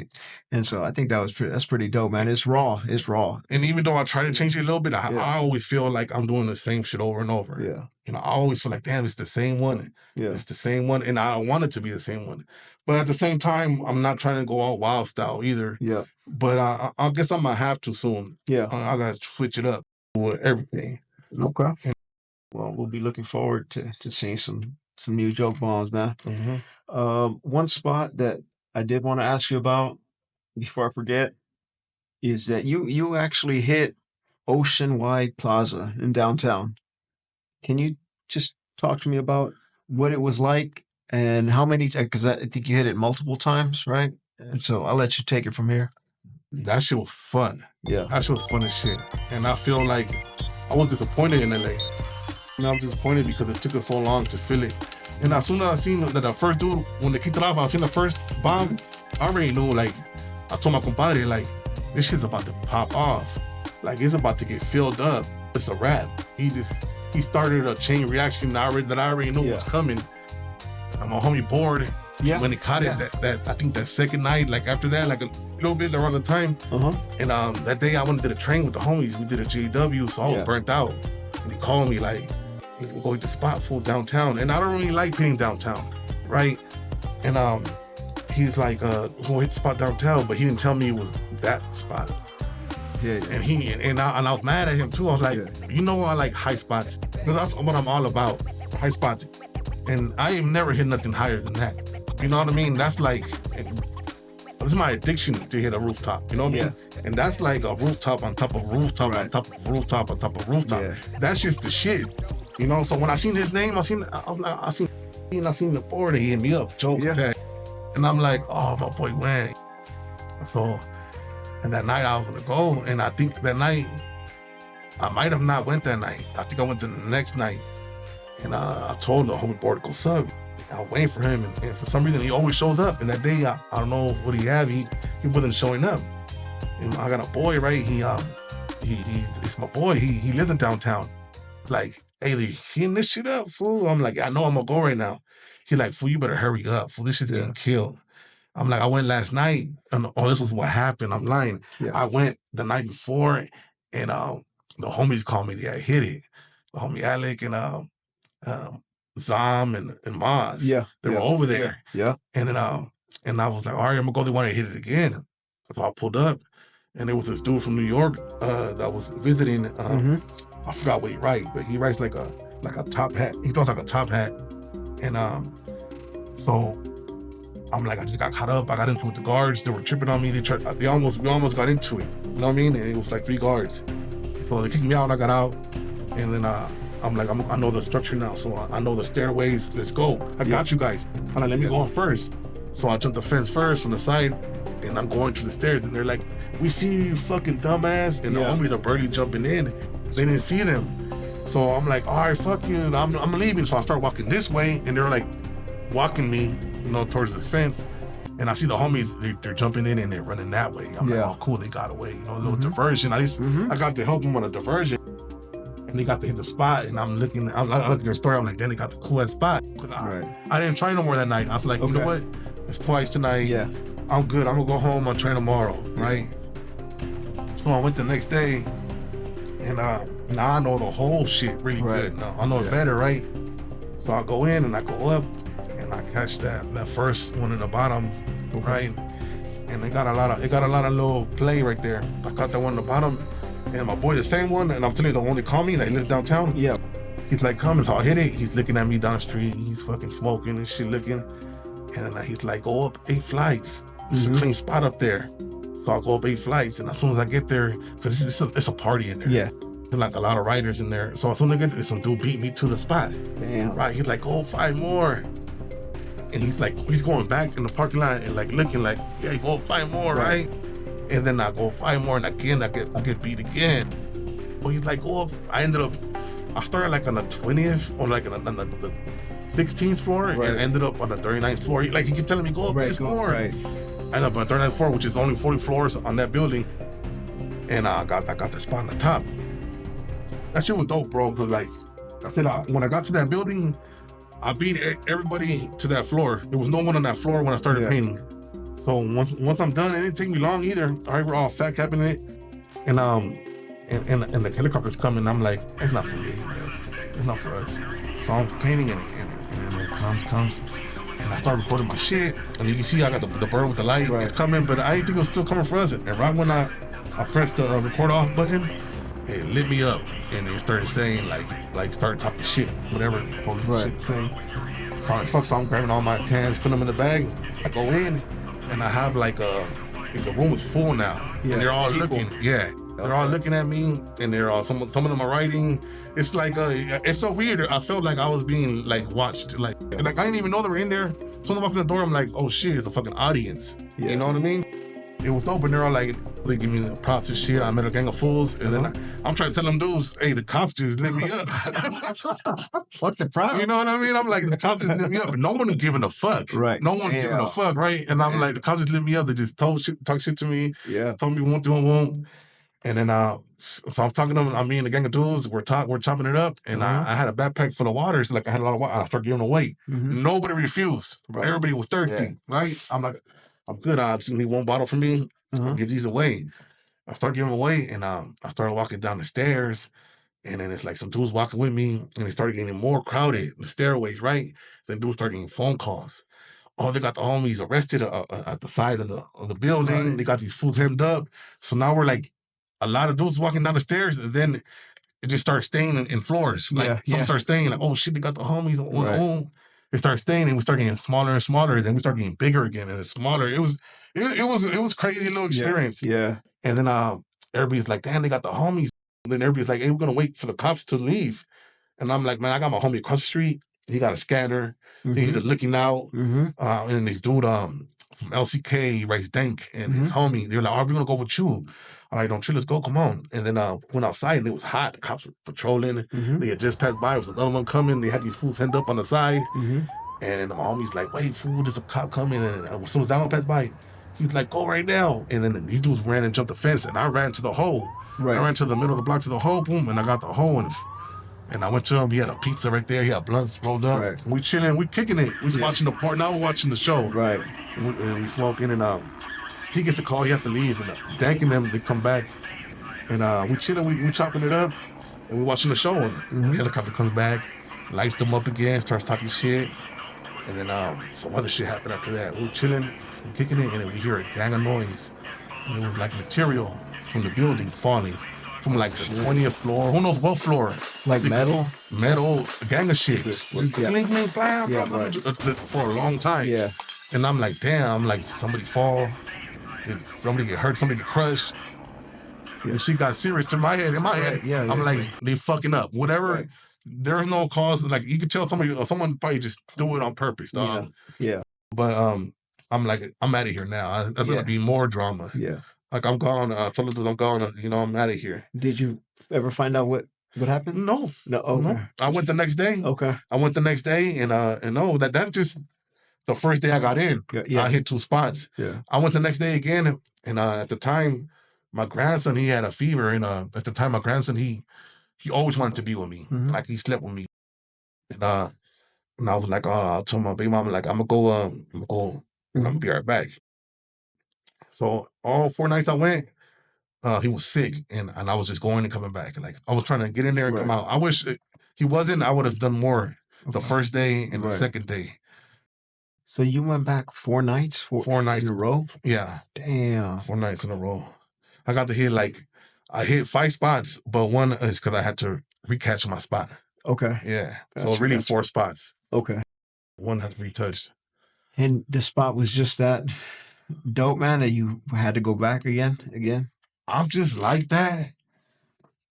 and so I think that's pretty dope, man. It's raw. It's raw. And even though I try to change it a little bit, I always feel like I'm doing the same shit over and over. Yeah. You know, I always feel like, damn, it's the same one. Yeah. It's the same one, and I want it to be the same one. But at the same time, I'm not trying to go all wild style either. Yeah. But I guess I'm gonna have to soon. Yeah. I gotta switch it up with everything. Okay. Well, we'll be looking forward to seeing some new joke bombs, man. One spot that I did want to ask you about before I forget is that you actually hit Oceanwide Plaza in downtown. Can you just talk to me about what it was like and how many? Because I think you hit it multiple times, right? And so I'll let you take it from here. That shit was fun. Yeah. That shit was fun as shit. And I feel like I was disappointed in LA. And I was disappointed because it took us so long to fill it. And as soon as I seen that the first dude, when they kicked it off, I seen the first bomb, I already knew, like, I told my compadre, like, this shit's about to pop off. Like, it's about to get filled up. It's a wrap. He started a chain reaction that I already knew was coming. And my homie bored. Yeah. When it caught it, that I think that second night, like after that, like a little bit around the time. And that day I went to the train with the homies. We did a GAW, so I was burnt out. And he called me like, he's gonna go hit the spot full downtown. And I don't really like painting downtown, right? And he's like, we're gonna hit the spot downtown, but he didn't tell me it was that spot. Yeah. And I was mad at him too. I was like, you know, I like high spots because that's what I'm all about, high spots. And I ain't never hit nothing higher than that. You know what I mean? That's like, it's my addiction to hit a rooftop. You know what I mean? And that's like a rooftop on top of rooftop on top of rooftop on top of rooftop. That's just the shit. You know. So when I seen his name, I seen the board. He hit me up, joke. And I'm like, oh, my boy went. So, and that night I was gonna go, and I think that night, I might have not went that night. I think I went the next night. And I told the homie boy to go sub. I was waiting for him, and for some reason he always shows up. And that day, I don't know what he had. He wasn't showing up. And I got a boy, right? He's my boy. He lives in downtown. Like, hey, they heating this shit up, fool. I'm like, I know I'm gonna go right now. He's like, fool, you better hurry up, fool. This shit's getting killed. I'm like, I went last night, and this was what happened. I'm lying. Yeah. I went the night before, and the homies called me. They had hit it. The homie Alec and Zom and Maz. Yeah. They were over there. Yeah. And then and I was like, all right, I'm gonna go. They wanted to hit it again. So I pulled up, and there was this dude from New York that was visiting. I forgot what he writes, but he writes like a top hat. He draws like a top hat. And so I'm like, I just got caught up. I got into it with the guards. They were tripping on me. We almost got into it. You know what I mean? And it was like 3 guards. So they kicked me out. I got out, and then I'm like, I know the structure now, so I know the stairways. Let's go. I got you guys. I'm like, let me go in first. So I jumped the fence first from the side, and I'm going to the stairs, and they're like, we see you, fucking dumbass. And the homies are barely jumping in. They didn't see them. So I'm like, all right, fuck you. I'm leaving. So I start walking this way, and they're like walking me, towards the fence. And I see the homies, they're jumping in and they're running that way. I'm like, oh, cool, they got away. A little diversion. At least I got to help them on a diversion. And they got to hit the spot, and I'm looking at their story. I'm like, then they got the coolest spot. I didn't try no more that night. I was like, you know what? It's twice tonight. Yeah. I'm good. I'm gonna go home. I'll train tomorrow, right? So I went the next day, and now I know the whole shit really good. Now I know it better, right? So I go in and I go up, and I catch that first one in the bottom, right? And it got a lot of little play right there. I caught that one in the bottom. And my boy, the same one, and I'm telling you, the one that called me, that lives downtown. Yeah. He's like, come, so I hit it. He's looking at me down the street. He's fucking smoking and shit looking. And then he's like, go up 8 flights. This is a clean spot up there. So I'll go up 8 flights. And as soon as I get there, because it's a party in there. Yeah. There's like a lot of riders in there. So as soon as I get there, some dude beat me to the spot. Damn. Right, he's like, go 5 more. And he's going back in the parking lot and like looking like, yeah, go 5 more, right? And then I go 5 more, and again I get beat again. Well, he's like, go up. I started like on the 20th or like on the 16th floor, and ended up on the 39th floor. He kept telling me, go up this floor. I ended up on the 39th floor, which is only 40 floors on that building. And I got the spot on the top. That shit was dope, bro. Cause like I said, when I got to that building, I beat everybody to that floor. There was no one on that floor when I started painting. So once I'm done, it didn't take me long either. All right, we're all fat capping it, and the helicopter's coming. I'm like, it's not for me, man. It's not for us. So I'm painting and it comes, and I start recording my shit. And you can see I got the bird with the light. It's coming, but I didn't think it was still coming for us. And right when I pressed the record off button, it lit me up, and it started saying like started talking shit, whatever police shit saying. So I'm grabbing all my cans, putting them in the bag. I go in. And I have the room is full now, and they're all looking. Yeah, they're all looking at me, and they're all some of them are writing. It's like it felt weird. I felt like I was being watched. I didn't even know they were in there. So when I walked in the door, I'm like, oh shit, it's a fucking audience. You know what I mean? It was dope, and they're all like, they give me the props and shit. I met a gang of fools, and then I'm trying to tell them dudes, hey, the cops just lit me up. What's the problem? You know what I mean? I'm like, the cops just lit me up, but no one is giving a fuck. Right. No one's giving a fuck, right? And I'm like, the cops just lit me up. They just talk shit to me. Yeah. Told me won't do it, won't. And then so I'm talking to them. I mean, the gang of dudes, we're chopping it up, and I had a backpack full of water. So I had a lot of water. I started giving away. Nobody refused. Right. Everybody was thirsty, right? I'm like, I'm good. I just need 1 bottle for me. I'll give these away. I started giving them away, and I started walking down the stairs, and then it's like some dudes walking with me, and it started getting more crowded, the stairways, right? Then dudes started getting phone calls. Oh, they got the homies arrested at the side of the building. Right. They got these fools hemmed up. So now we're like a lot of dudes walking down the stairs, and then it just starts staying in floors. Some start staying like, oh shit, they got the homies on. It started staying, and we start getting smaller and smaller. Then we start getting bigger again, and it's smaller. It was crazy little experience. Yeah. And then everybody's like, damn, they got the homies. And then everybody's like, hey, we're gonna wait for the cops to leave. And I'm like, man, I got my homie across the street. he got a scanner. He's Mhm. just looking out. Mhm. And this dude from LCK, Rice Dank, and his homie, they're like, "Oh, we're gonna go with you." All right, don't chill, let's go, come on. And then went outside and it was hot. The cops were patrolling. Mhm. They had just passed by. There was another one coming. They had these fools hemmed up on the side. Mhm. And my homie's like, "Wait, fool, there's a cop coming." And as soon as that one passed by, he's like, "Go right now." And then these dudes ran and jumped the fence, and I ran to the hole. Right. I ran to the middle of the block to the hole, boom, and I got the hole. And I went to him. He had a pizza right there. He had blunts rolled up. Right. We chilling, we kicking it. We was watching the part. Now we're watching the show. Right. And we smoking, and he gets a call. He has to leave. And Dank and them, they come back, and we chilling. We chopping it up, and we watching the show. And the helicopter comes back, lights them up again, starts talking shit. And then some other shit happened after that. We were chilling, and kicking it, and then we hear a gang of noise. And it was like material from the building falling from like the 20th floor. Who knows what floor? Like metal? Metal, a gang of shit. Yeah. Bling, bling, blam, Yeah, blam, right. for a long time. Yeah. And I'm like, damn, like somebody fall. Did somebody get hurt? Somebody get crushed? Yeah. And she got serious in my head. Yeah, I'm yeah, like, yeah. they fucking up. Whatever. Right. There's no cause. Like you could tell someone probably just do it on purpose, dog. Yeah. But I'm like, I'm out of here now. That's Yeah. gonna be more drama. Yeah. Like I'm gone. I told the dudes I'm gone. I'm out of here. Did you ever find out what happened? No. No. Okay. No. I went the next day. Okay. I went the next day, and no, that's just the first day I got in. Yeah. I hit 2 spots. Yeah. I went the next day again, and at the time, my grandson, he had a fever, and at the time, my grandson, he always wanted to be with me. Mhm. Like he slept with me, and I was like, I told my baby mama, like, I'm gonna go, and I'm gonna be right back. So all 4 nights I went, he was sick, and I was just going and coming back. Like I was trying to get in there and come Right. out. I wish he wasn't. I would have done more the Okay. first day and the Right. second day. So you went back 4 nights? 4 nights in a row? Yeah, Damn. 4 nights in a row. I got to hit I hit 5 spots, but one is because I had to recatch my spot. Okay. Yeah, so Gotcha, really gotcha. 4 spots. Okay. One has to be retouched. And the spot was just that dope, man, that you had to go back again? I'm just like that.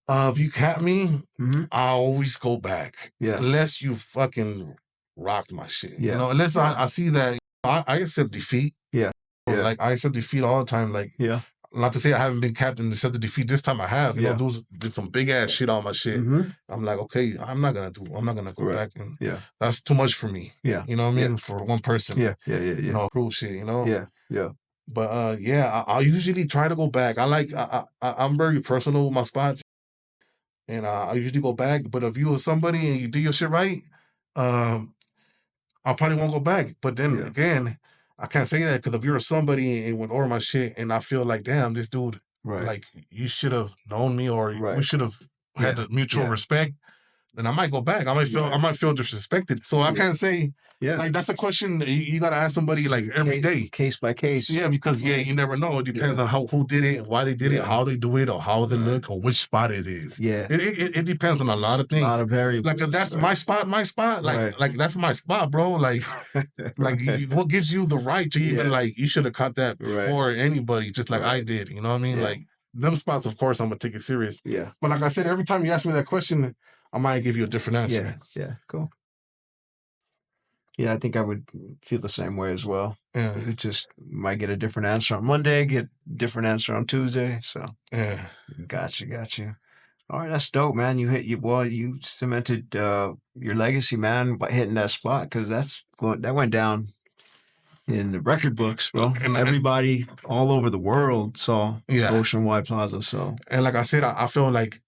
If you cap me, Mm-hmm. I always go back. Yeah. Unless you fucking rocked my shit. Yeah. You know, unless I see that I accept defeat. Yeah. Yeah. Like I accept defeat all the time. Like Yeah. not to say I haven't been captain and accepted defeat. This time I have. You Yeah. know, those did some big ass shit on my shit. Mm-hmm. I'm like, okay, I'm not gonna go Right. back, and Yeah. that's too much for me. Yeah. You know what I mean? Yeah. For one person. Yeah. You know, cruel shit. You know. Yeah. Yeah. But yeah, I usually try to go back. I'm very personal with my spots, and I usually go back. But if you were somebody and you do your shit right, I probably won't go back. But then Yeah. again, I can't say that because if you're somebody and went over my shit, and I feel like, damn, this dude, Right. like you should have known me, or we Right. should have had Yeah. the mutual Yeah. respect. Then I might go back. I might feel disrespected. So I Yeah. can't say Yeah. like that's a question that you gotta ask somebody like every day. Case by case. Yeah, because you never know. It depends on who did it, why they did it, Yeah. how they do it, or how they Right. look, or which spot it is. Yeah. It depends on a lot of A things. lot of variables. Like if that's Right. my spot, Right. like that's my spot, bro. Like what gives you the right to even Yeah. like you should have caught that Right. before anybody, just like I Right. did. You know what I mean? Yeah. Like them spots, of course, I'm gonna take it serious. Yeah. But like I said, every time you ask me that question, I might give you a different answer. Yeah. Yeah. Cool. Yeah, I think I would feel the same way as well. Yeah, It just might get a different answer on Monday, get different answer on Tuesday. So yeah. got you. All right, that's dope, man. You cemented your legacy, man, by hitting that spot, because that went down in the record books, bro. And Everybody all over the world saw Yeah. Oceanwide Plaza. So And like I said, I feel like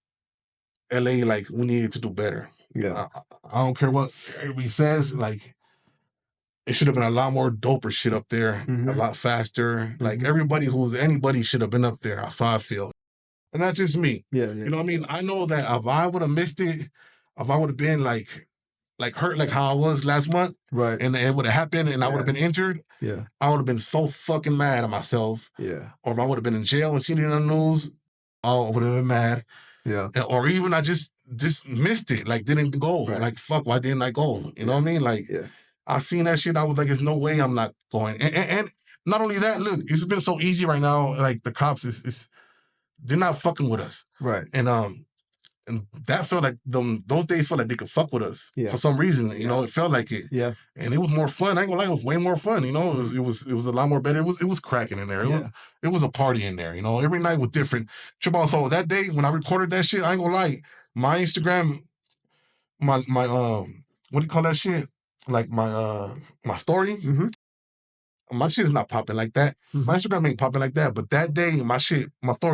LA, like we needed to do better. yeah, I don't care what everybody says. Like it should have been a lot more doper shit up there, a Mhm. lot faster. Like Mhm. anybody should have been up there. I feel, and that's just me. yeah. You know what I mean? I know that if I would have missed it, if I would have been like hurt like how I was last month, Right. and it would have happened, and I would have Yeah. been injured, Yeah. I would have been so fucking mad at myself. Yeah. Or if I would have been in jail and seen it on the news, I would have been mad. Yeah. Or even I just missed it, like didn't go. Right. Like fuck, why didn't I go? You know what I mean? Like Yeah. I seen that shit, I was like, there's no way I'm not going. And not only that, look, it's been so easy right now. Like the cops they're not fucking with us. Right. And And that felt like those days felt like they could fuck with us for some reason. You know, it felt like it. Yeah. And it was more fun. I ain't gonna lie, it was way more fun. You know, it was a lot more better. It was cracking in there. It was a party in there. You know, every night was different. Trip also that day when I recorded that shit, I ain't gonna lie, my Instagram, my what do you call that shit? Like my story. My shit is not popping like that. My Instagram ain't popping like that. But that day, my story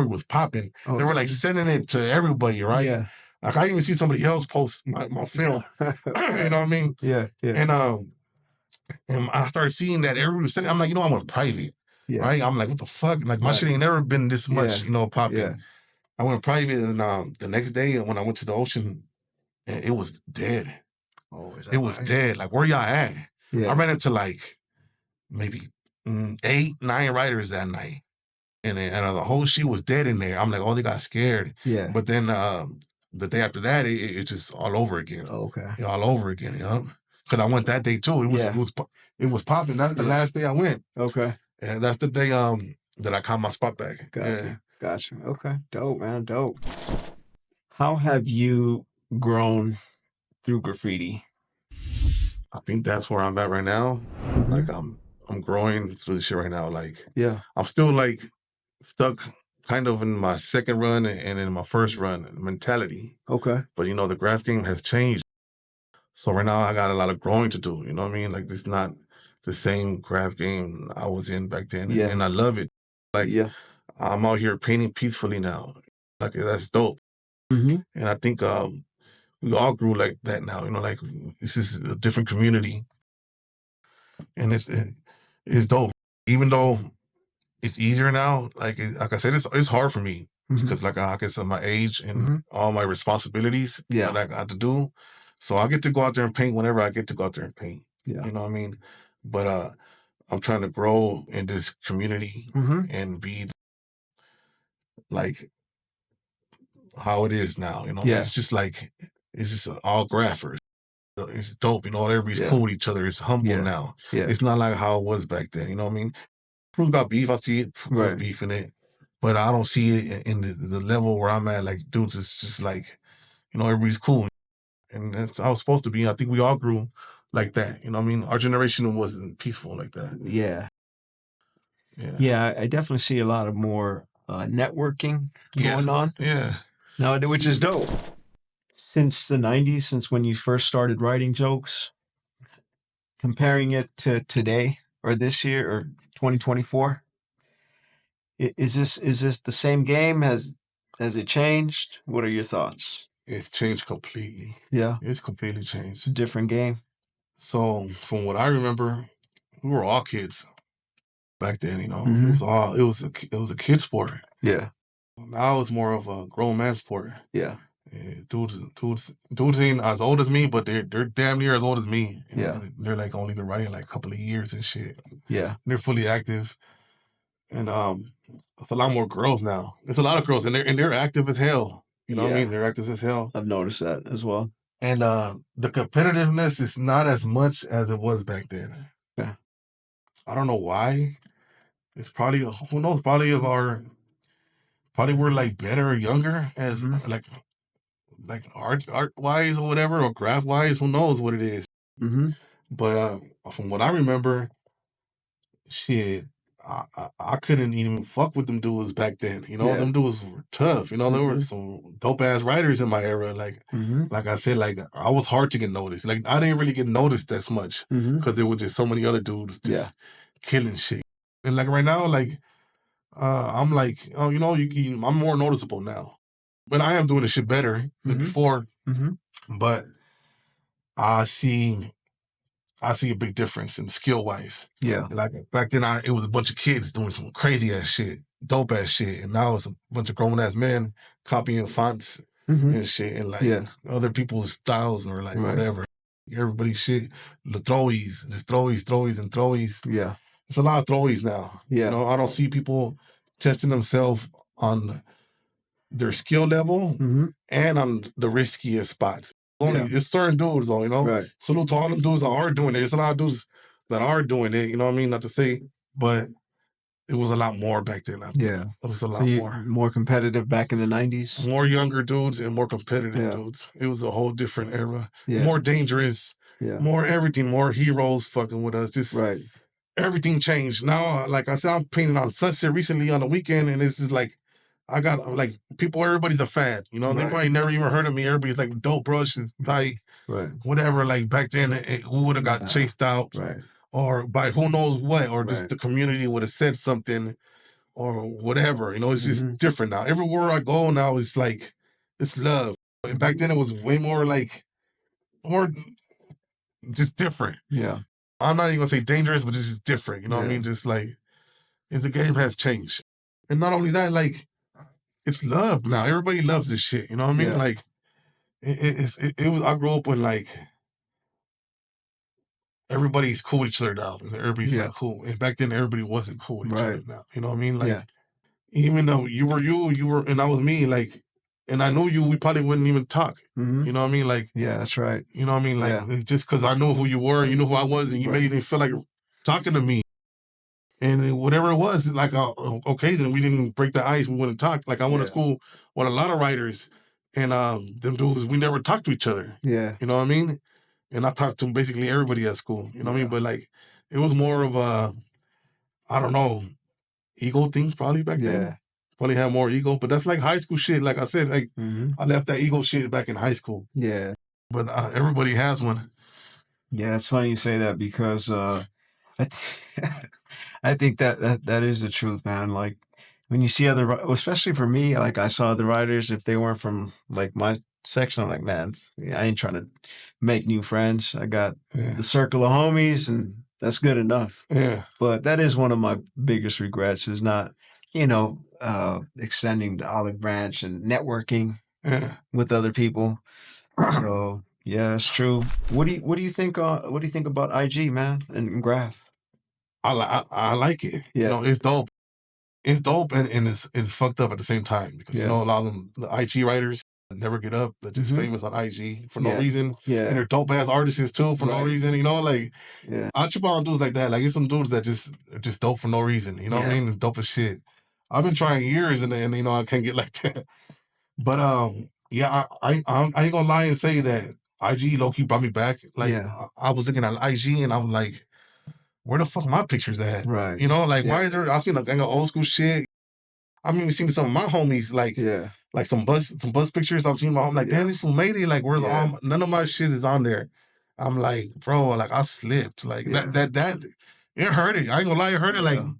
was popping. Oh, they were like sending it to everybody, right? Yeah. Like I even see somebody else post my film. You know what I mean? Yeah. And I started seeing that everybody was sending. I'm like, you know, I'm on private, right? I'm like, what the fuck? Like my shit ain't never been this much, you know, popping. Yeah. I went private, and the next day when I went to the ocean, it was dead. Oh, it was dead. Like, where y'all at? Yeah. I ran into like maybe 8, 9 writers that night, and the whole shit was dead in there. I'm like, oh, they got scared. Yeah. But then the day after that, it just all over again. Okay. All over again, you know. Because I went that day too. It was popping. That's the last day I went. Okay. And that's the day that I caught my spot back. Gotcha. Okay. Dope, man. Dope. How have you grown through graffiti? I think that's where I'm at right now. Like I'm growing through this shit right now. Like I'm still like stuck kind of in my second run and in my first run mentality. Okay. But you know, the graph game has changed. So right now I got a lot of growing to do. You know what I mean? Like this not the same graph game I was in back then. Yeah. And I love it. Like I'm out here painting peacefully now. Like that's dope. And I think we all grew like that now. You know, like this is a different community. And it's dope. Even though it's easier now, like I said, it's hard for me because like I said, my age and all my responsibilities that I got to do. So I get to go out there and paint whenever I get to go out there and paint. Yeah. You know what I mean? But I'm trying to grow in this community and be like how it is now. You know, it's just like it's just all graphers. It's dope. You know, everybody's cool with each other. It's humble now. It's not like how it was back then. You know what I mean? Who's got beef? I see it. Who's beef in it, but I don't see it in the level where I'm at. Like, dudes, it's just like, you know, everybody's cool, and that's how it's supposed to be. I think we all grew like that. You know what I mean? Our generation wasn't peaceful like that. Yeah, I definitely see a lot of more networking going on. Now, which is dope. Since the 90s, since when you first started writing jokes, comparing it to today or this year or 2024, is this the same game? Has it changed? What are your thoughts? It's changed completely. Yeah. It's completely changed. It's a different game. So from what I remember, we were all kids back then, you know. It was a kid sport. Yeah. Now it's more of a grown man sport. Yeah. Dudes ain't as old as me, but they're damn near as old as me. Yeah. They're like only been writing like a couple of years and shit. Yeah. They're fully active. And it's a lot more girls now. There's a lot of girls and they're active as hell. You know what I mean? They're active as hell. I've noticed that as well. And the competitiveness is not as much as it was back then. Yeah. I don't know why. It's probably, who knows, probably we're like better or younger as like art wise or whatever, or graph wise, who knows what it is. But from what I remember, shit, I couldn't even fuck with them dudes back then. You know, them dudes were tough. You know, there were some dope ass writers in my era. Like I said, like I was hard to get noticed. Like I didn't really get noticed that much because there was just so many other dudes just killing shit. And like right now, like I'm like, oh, you know, I'm more noticeable now. But I am doing the shit better than before. But I see a big difference in skill wise. Yeah. Like back then, it was a bunch of kids doing some crazy ass shit, dope ass shit, and now it's a bunch of grown ass men copying fonts and shit, and like other people's styles or like whatever. Everybody's shit, the throwies, just throwies, and throwies. Yeah. It's a lot of throwies now. Yeah. You know, I don't see people testing themselves on their skill level and on the riskiest spots. It's certain dudes though, you know. Right. Salute to all them dudes that are doing it. There's a lot of dudes that are doing it, you know what I mean? Not to say, but it was a lot more back then. I think. Yeah. It was a So lot you more. more competitive back in the 90s? More younger dudes and more competitive Yeah. dudes. It was a whole different era. Yeah. More dangerous. Yeah. More everything. More heroes fucking with us. Just Right. everything changed. Now, like I said, I'm painting on Sunset recently on the weekend, and this is like, I got like people. Everybody's a fan. You know, they Right. probably never even heard of me. Everybody's like dope brush and tight, Right. whatever. Like back then, who would have got chased out, Right. or by who knows what, or just Right. the community would have said something, or whatever. You know, it's just Mhm. different now. Everywhere I go now, it's like it's love. And back then, it was way more like more just different. Yeah. I'm not even gonna say dangerous, but just different. You know what I Yeah. mean? Just like the game has changed, and not only that, like it's love now. Everybody loves this shit. You know what I mean? Yeah. Like it was. I grew up with like everybody's cool with each other now. Everybody's Yeah. like cool, and back then everybody wasn't cool with each Right. other. Now, you know what I mean? Like Yeah. even though you were, and I was me. Like, and I knew you, we probably wouldn't even talk. Mhm. You know what I mean? Like, Yeah, that's right. you know what I mean? Like, Yeah. it's just because I know who you were, you know who I was, and you Right. made me feel like talking to me. And whatever it was, like, okay, then we didn't break the ice. We wouldn't talk. Like, I went to Yeah. school with a lot of writers, and them dudes, we never talked to each other. Yeah. You know what I mean? And I talked to basically everybody at school. You know what I mean? Yeah. But like, it was more of a, I don't know, ego thing probably back then. Yeah. Probably had more ego, but that's like high school shit. Like I said, like Mhm. I left that ego shit back in high school. Yeah. But everybody has one. Yeah, it's funny you say that because I, I think that is the truth, man. Like when you see other, especially for me, like I saw the writers, if they weren't from like my section, I'm like, man, I ain't trying to make new friends. I got Yeah. the circle of homies, and that's good enough. Yeah. But that is one of my biggest regrets is not, extending the olive branch and networking Yeah. with other people. So yeah, it's true. What do you think? What do you think about IG, man, and Graph? I like it. Yeah. You know, it's dope. It's dope and it's fucked up at the same time because you Yeah. know a lot of them, the IG writers never get up. They're just Mhm. famous on IG for no Yeah. reason. And Yeah, they're dope ass artists too for no Right. reason. You know, like yeah, I trip on dudes like that. Like it's some dudes that are just dope for no reason. You know what I Yeah. mean? Dope as shit. I've been trying years and you know I can't get like that. But yeah, I ain't gonna lie and say that IG low key brought me back. Like Yeah. I was looking at IG and I'm like, where the fuck my pictures at? Right. You know, like Yeah. why is there? I was seeing like old school shit. I'm even seeing some of my homies like Yeah. like some bus pictures. I'm seeing my home like, Yeah. damn, this fool made it. Like where's Yeah. all none of my shit is on there. I'm like, bro, like I slipped. Like Yeah. that it hurt it. I ain't gonna lie, it hurt it. Like Yeah.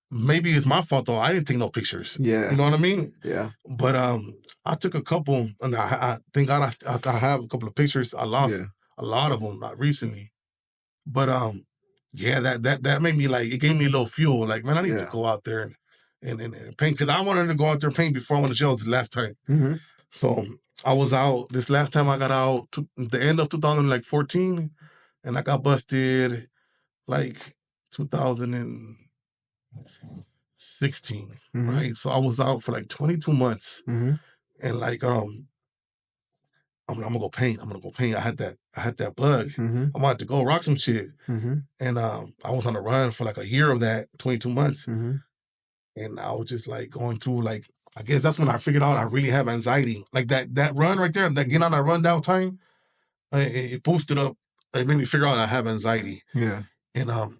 maybe it's my fault though. I didn't take no pictures. Yeah. You know what I mean? Yeah. But I took a couple, and I thank God I have a couple of pictures. I lost Yeah. a lot of them, not recently. But yeah, that made me like it gave me a little fuel. Like man, I need to Yeah. go out there and paint because I wanted to go out there and paint before I went to jail the last time. Mm-hmm. So I was out this last time I got out the end of 2014, and I got busted like 2016, Mhm. right? So I was out for like 22 months, Mm-hmm. and like I'm gonna go paint. I'm gonna go paint. I had that bug. Mm-hmm. I wanted to go rock some shit, Mm-hmm. and I was on the run for like a year of that, 22 months, Mm-hmm. and I was just like going through like I guess that's when I figured out I really have anxiety. Like that run right there, that getting on that run down time, it boosted up. It made me figure out I have anxiety, Yeah. and I'm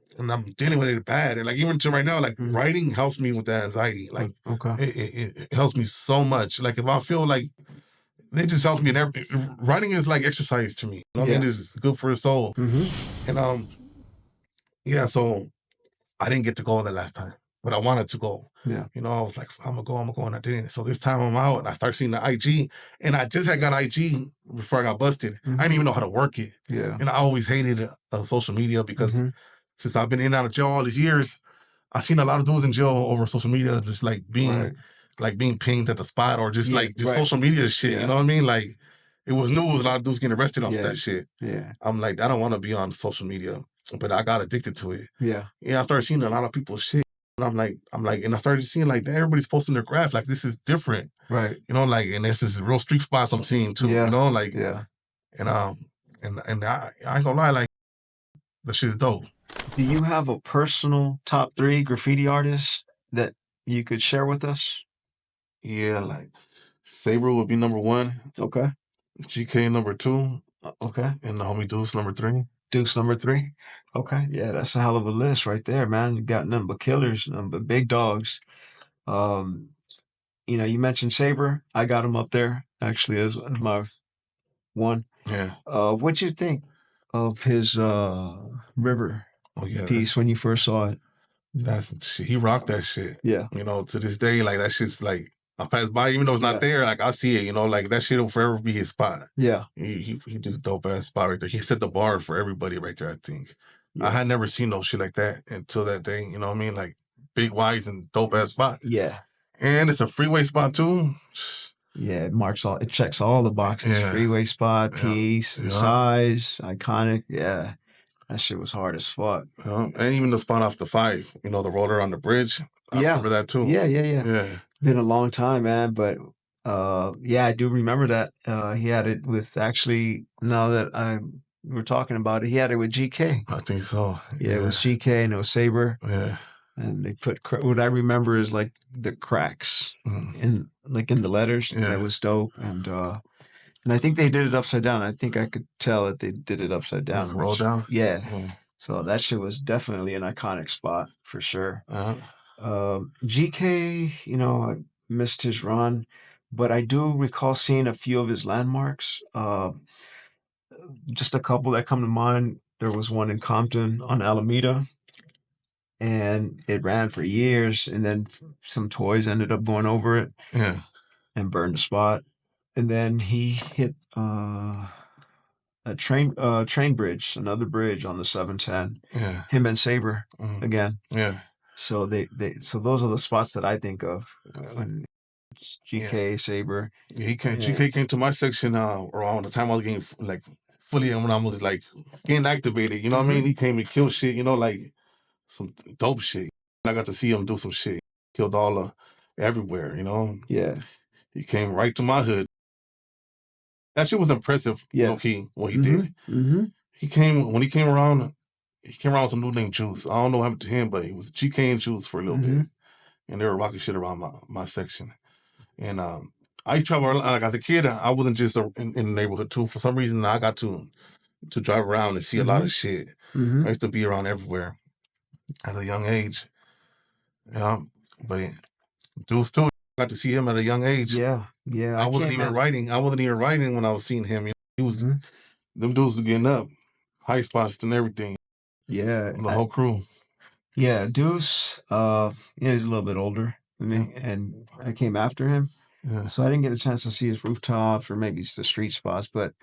dealing with it bad. And like even to right now, like Mhm. writing helps me with that anxiety. Like Okay. it helps me so much. Like if I feel like it just helps me in every writing is like exercise to me. You know what I mean? Yeah. It's good for the soul. Mm-hmm. And yeah, so I didn't get to go the last time, but I wanted to go. Yeah. You know, I was like, I'm gonna go, and I didn't. So this time I'm out and I start seeing the IG, and I just had got IG before I got busted. I didn't even know how to work it, Yeah. and I always hated social media because Mhm. since I've been in and out of jail all these years, I've seen a lot of dudes in jail over social media, just like being Right. pinged at the spot or just Yeah, like just right. social media shit. Yeah. You know what I mean? Like it was news. A lot of dudes getting arrested off Yeah. that shit. Yeah. I'm like, I don't want to be on social media, but I got addicted to it. Yeah. Yeah, I started seeing a lot of people's shit. And I'm like, and I started seeing like everybody's posting their graph. Like this is different, Right. you know. Like, and this is real street spots I'm seeing too, Yeah. you know. Like, Yeah. and I ain't gonna lie, like the shit is dope. Do you have a personal top 3 graffiti artists that you could share with us? Yeah, like Saber would be number 1, Okay. GK number 2, Okay. and the homie Deuce number 3. Deuce number 3. Okay. Yeah, that's a hell of a list right there, man. You got nothing but killers, nothing but big dogs. Um, you mentioned Saber. I got him up there actually as my one. Yeah. What'd you think of his River Oh yeah, piece when you first saw it? that's shit. He rocked that shit. Yeah. You know, to this day, like that shit's like I pass by, even though it's Yeah. not there, like I see it. You know, like that shit will forever be his spot. Yeah. He did a dope ass spot right there. He set the bar for everybody right there. I think I Yeah. had never seen no shit like that until that day. You know what I mean? Like big wise and dope ass spot. Yeah. And it's a freeway spot too. Yeah, it checks all the boxes. Yeah. Freeway spot, Yeah. piece, the Yeah. size, iconic. Yeah. That shit was hard as fuck. And even the spot off the 5, you know, the roller on the bridge. I Yeah. remember that too. Yeah. Yeah. Been a long time, man, but yeah, I do remember that. He had it with actually, now that we're talking about it, he had it with GK. I think so. Yeah, it was GK and it was Saber. Yeah. And they put what I remember is like the cracks in the letters. Yeah. That was dope. And I think they did it upside down. I think I could tell that they did it upside down. Like roll down? Yeah. Yeah. So that shit was definitely an iconic spot for sure. Uh-huh. GK, I missed his run, but I do recall seeing a few of his landmarks. Just a couple that come to mind. There was one in Compton on Alameda, and it ran for years, and then some toys ended up going over it. Yeah. And burned the spot. And then he hit a train bridge, another bridge on the 710. Yeah. Him and Saber again. Yeah. So so those are the spots that I think of when GK, Saber. Yeah, GK came to my section around the time I was getting like fully, when I was like getting activated. You know what I mean? He came to kill shit. You know, like some dope shit. I got to see him do some shit. Killed all everywhere. You know. Yeah. He came right to my hood. That shit was impressive. Yeah. Low key, what he did. Mm-hmm. He came around with some dude named Juice. I don't know what happened to him, but he was GK and Juice for a little bit, and they were rocking shit around my section. And I used to travel around, like as a kid. I wasn't just in the neighborhood too. For some reason, I got to drive around and see a lot of shit. I used to be around everywhere at a young age. Yeah, but Juice too. I got to see him at a young age. Yeah. I wasn't even writing. I wasn't even writing when I was seeing him. He was them dudes were getting up, high spots and everything. Yeah. The whole crew. Yeah, Deuce. He's a little bit older than me, and I came after him. Yeah. So I didn't get a chance to see his rooftops or maybe the street spots, but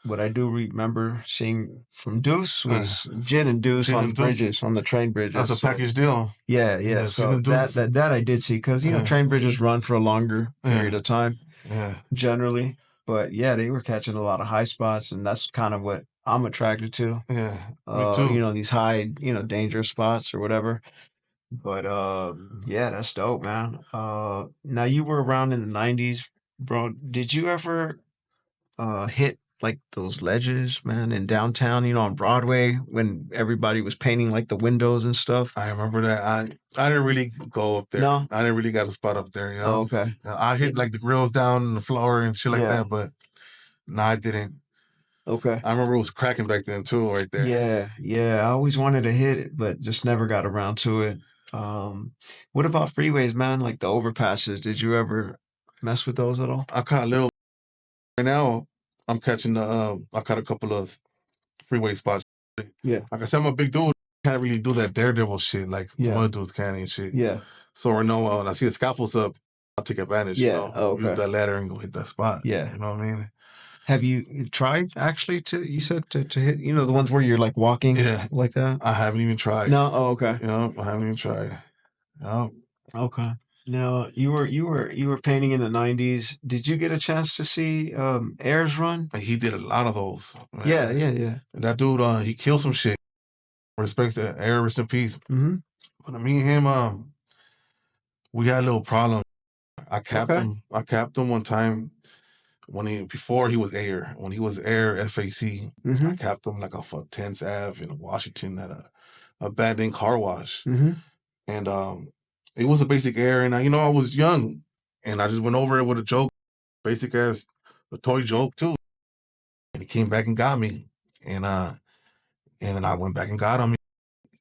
what I do remember seeing from Deuce was Gin and Deuce on bridges, on the train bridges. That's a package deal. Yeah. So that I did see, because train bridges run for a longer period of time, generally. But yeah, they were catching a lot of high spots, and that's kind of what I'm attracted to. Yeah, me too. These high, dangerous spots or whatever. But yeah, that's dope, man. Now you were around in the 90s, bro. Did you ever hit like those ledges, man, in downtown, on Broadway, when everybody was painting like the windows and stuff? I remember that. I didn't really go up there. No? I didn't really got a spot up there, Oh, okay. I hit like the grills down on the floor and shit like that, but no, I didn't. Okay. I remember it was cracking back then too, right there. Yeah. I always wanted to hit it, but just never got around to it. What about freeways, man? Like the overpasses? Did you ever mess with those at all? I caught a little. Right now, I'm catching I caught a couple of freeway spots. Yeah. Like I said, I'm a big dude. Can't really do that daredevil shit like some other dudes can and shit. Yeah. So when I see the scaffolds up, I'll take advantage. Yeah. Use that ladder and go hit that spot. Yeah. You know what I mean? Have you tried actually to hit, the ones where you're like walking like that? I haven't even tried. No? Oh, okay. I haven't even tried. Okay. Now you were painting in the 90s. Did you get a chance to see Ayers run? He did a lot of those. Man. Yeah. And that dude, he killed some shit. Respects to Ayers, rest in peace. But me and him, we had a little problem. I capped him one time. before he was Air, when he was Air FAC, Mm-hmm. I capped him like off of 10th Ave in Washington at a abandoned car wash. Mm-hmm. And it was a basic Air, and I was young, and I just went over it with a joke, basic as a toy joke too. And he came back and got me, and then I went back and got him,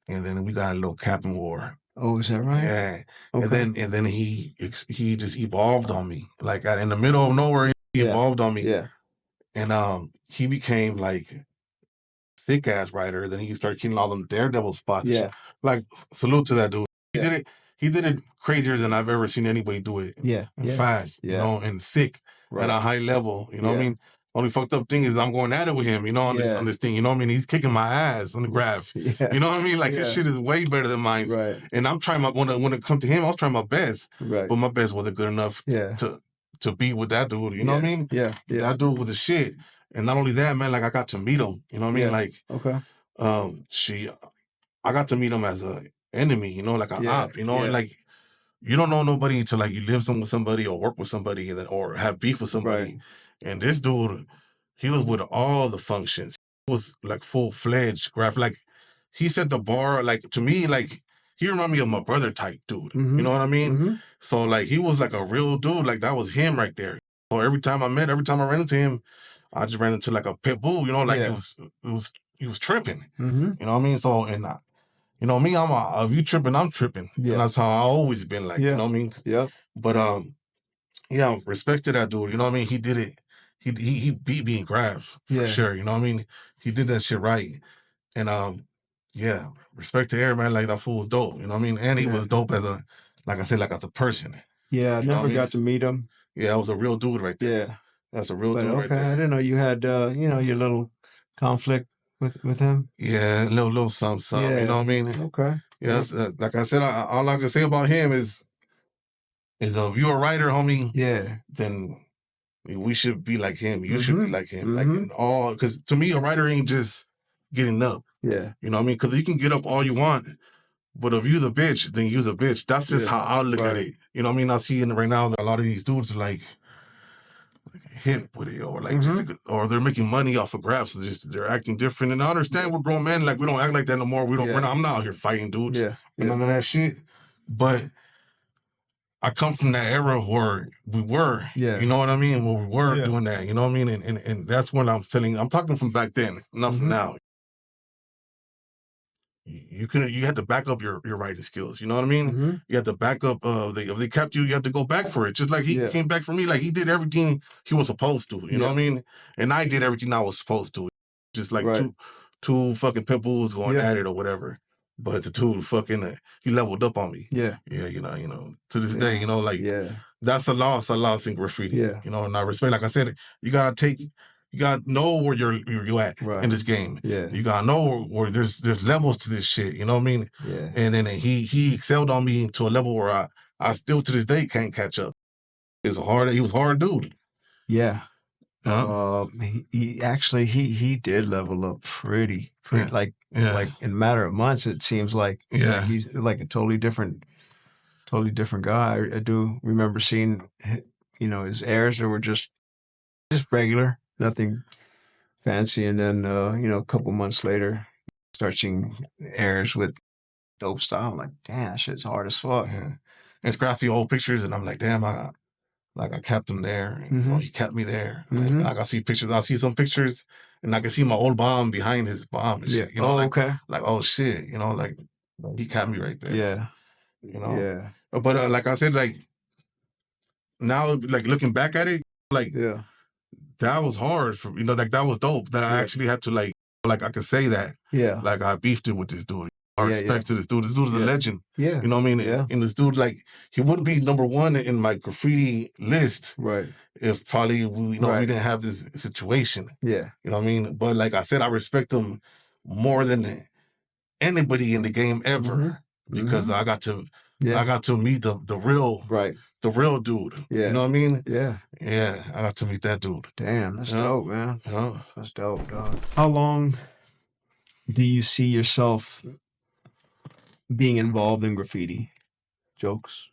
and then we got a little capping war. Oh, is that right? Yeah, Okay. and then he just evolved on me, like in the middle of nowhere. He evolved on me, Yeah. and he became like thick ass writer. Then he started killing all them daredevil spots. Yeah. Like salute to that dude. Yeah. He did it crazier than I've ever seen anybody do it. Yeah. And Yeah. fast, Yeah. and sick Right. at a high level. You know what I Yeah. mean? Only fucked up thing is I'm going at it with him, on Yeah. this thing. You know what I mean? He's kicking my ass on the graph. Yeah. You know what I mean? Like his Yeah. shit is way better than mine. Right. And I'm trying when it come to him, I was trying my best. Right. But my best wasn't good enough Yeah. to be with that dude. You know what I mean? Yeah. Yeah. That dude was the shit. And not only that, man, like I got to meet him. You know what I mean? Yeah. Like Okay. I got to meet him as a enemy, like an Yeah. op, Yeah. and like you don't know nobody until like you live with somebody or work with somebody or have beef with somebody. Right. And this dude, he was with all the functions. He was like full-fledged graph. Like he set the bar, like to me, like he reminded me of my brother type dude. Mhm. You know what I mean? Mhm. So like he was like a real dude, like that was him right there. So every time I ran into him, I just ran into like a pit bull, like Yeah. he was tripping. Mhm. You know what I mean? So and me, if you tripping, I'm tripping. Yeah. And that's how I always been like, you Yeah. know what I mean? Yep. But yeah, respect to that dude, you know what I mean? He did it. He beat me in graph for Yeah. sure, you know what I mean? He did that shit right. And yeah, respect to Air, man, like that fool was dope, you know what I mean? And he Yeah. was dope as like I said, like as a person. Yeah. I You know what never I mean? got to meet him. Yeah, that was a real dude right there. Yeah. That's a real But dude right okay, I there. didn't know you had your little conflict with him. Yeah, little something, you Yeah. know what I mean? Okay. Yeah, like I said, all I can say about him is if you're a writer, homie, Yeah. then we should be like him. You should be Mhm. like him. Like Mhm. in all, because to me, a writer ain't just getting up. Yeah. You know what I mean? Because you can get up all you want, but if you's a bitch, then you's a bitch. That's just Yeah. how I look at Right. it. You know what I mean? I see right now that a lot of these dudes are like hit with it, or like or they're making money off of graphs. So they're acting different. And I understand we're grown men. Like we don't act like that no more. We don't. Yeah. I'm not out here fighting dudes Yeah. and none of that shit. But I come from that era where we were, Yeah. you know what I mean? Where we were Yeah. doing that, you know what I mean? And that's when I'm talking from back then, not from Mhm. now. You had to back up your writing skills, you know what I mean? Mhm. You had to back up, if they kept you had to go back for it. Just like he Yeah. came back for me, like he did everything he was supposed to, you know what I mean? And I did everything I was supposed to. Just like Right. two fucking pit bulls going Yeah. at it or whatever. But the two fucking, he leveled up on me. Yeah. Yeah, to this day, like Yeah. that's a loss in graffiti. Yeah. And I respect, like I said, you gotta know where you're at Right. in this game. Yeah. You gotta know where there's levels to this shit, you know what I mean? Yeah. And then he excelled on me to a level where I still to this day can't catch up. He was a hard dude. Yeah. Huh? He actually he did level up pretty Yeah. like Yeah. like in a matter of months. It seems like Yeah. he's like a totally different guy. I do remember seeing his airs that were just regular, nothing fancy, and then a couple months later, start seeing airs with dope style. I'm like, damn, that shit's hard as fuck. Yeah. And it's graphic old pictures, and I'm like, damn, I kept him there, and he kept me there. Like I see pictures, I see some pictures, and I can see my old bomb behind his bomb and shit. Okay. Like oh shit, like he kept me right there. Yeah. Yeah. But like I said, like now, like looking back at it, like Yeah. that was hard for like that was dope that I actually had to like I could say that. Yeah. Like I beefed it with this dude. I Yeah, respect to this dude. This dude is a legend. Yeah. You know what I mean? Yeah. And this dude, like, he would be number one in my graffiti list Right. if probably we Right. didn't have this situation. Yeah. You know what I mean? But like I said, I respect him more than anybody in the game ever because I got to meet the real dude. Yeah. You know what I mean? Yeah. Yeah, I got to meet that dude. Damn, that's dope, man. Yeah. That's dope, dog. How long do you see yourself being involved in graffiti? Jokes?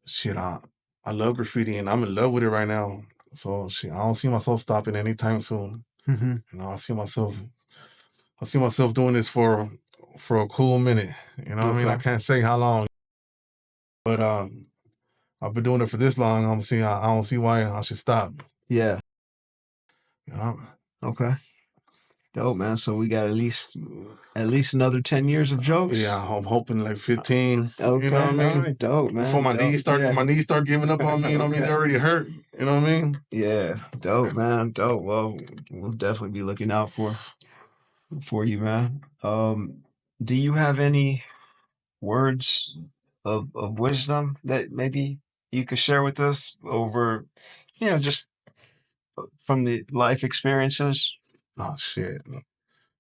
Shit, I love graffiti and I'm in love with it right now. So shit, I don't see myself stopping anytime soon. Mm-hmm. You know, I see myself doing this for a cool minute. You know what I mean? I Okay. can't say how long, but I've been doing it for this long. I don't see why I should stop. Yeah. You know? Okay. Dope, man. So we got at least another 10 years of jokes. Yeah, I'm hoping like 15. Okay. You know what I mean? All right. Dope, man. Before my Dope. knees start giving up on me. You know what I mean? Okay. They're already hurt. You know what I mean? Yeah. Dope, man. Dope. Well, we'll definitely be looking out for you, man. Do you have any words of wisdom that maybe you could share with us over, just from the life experiences? Oh shit.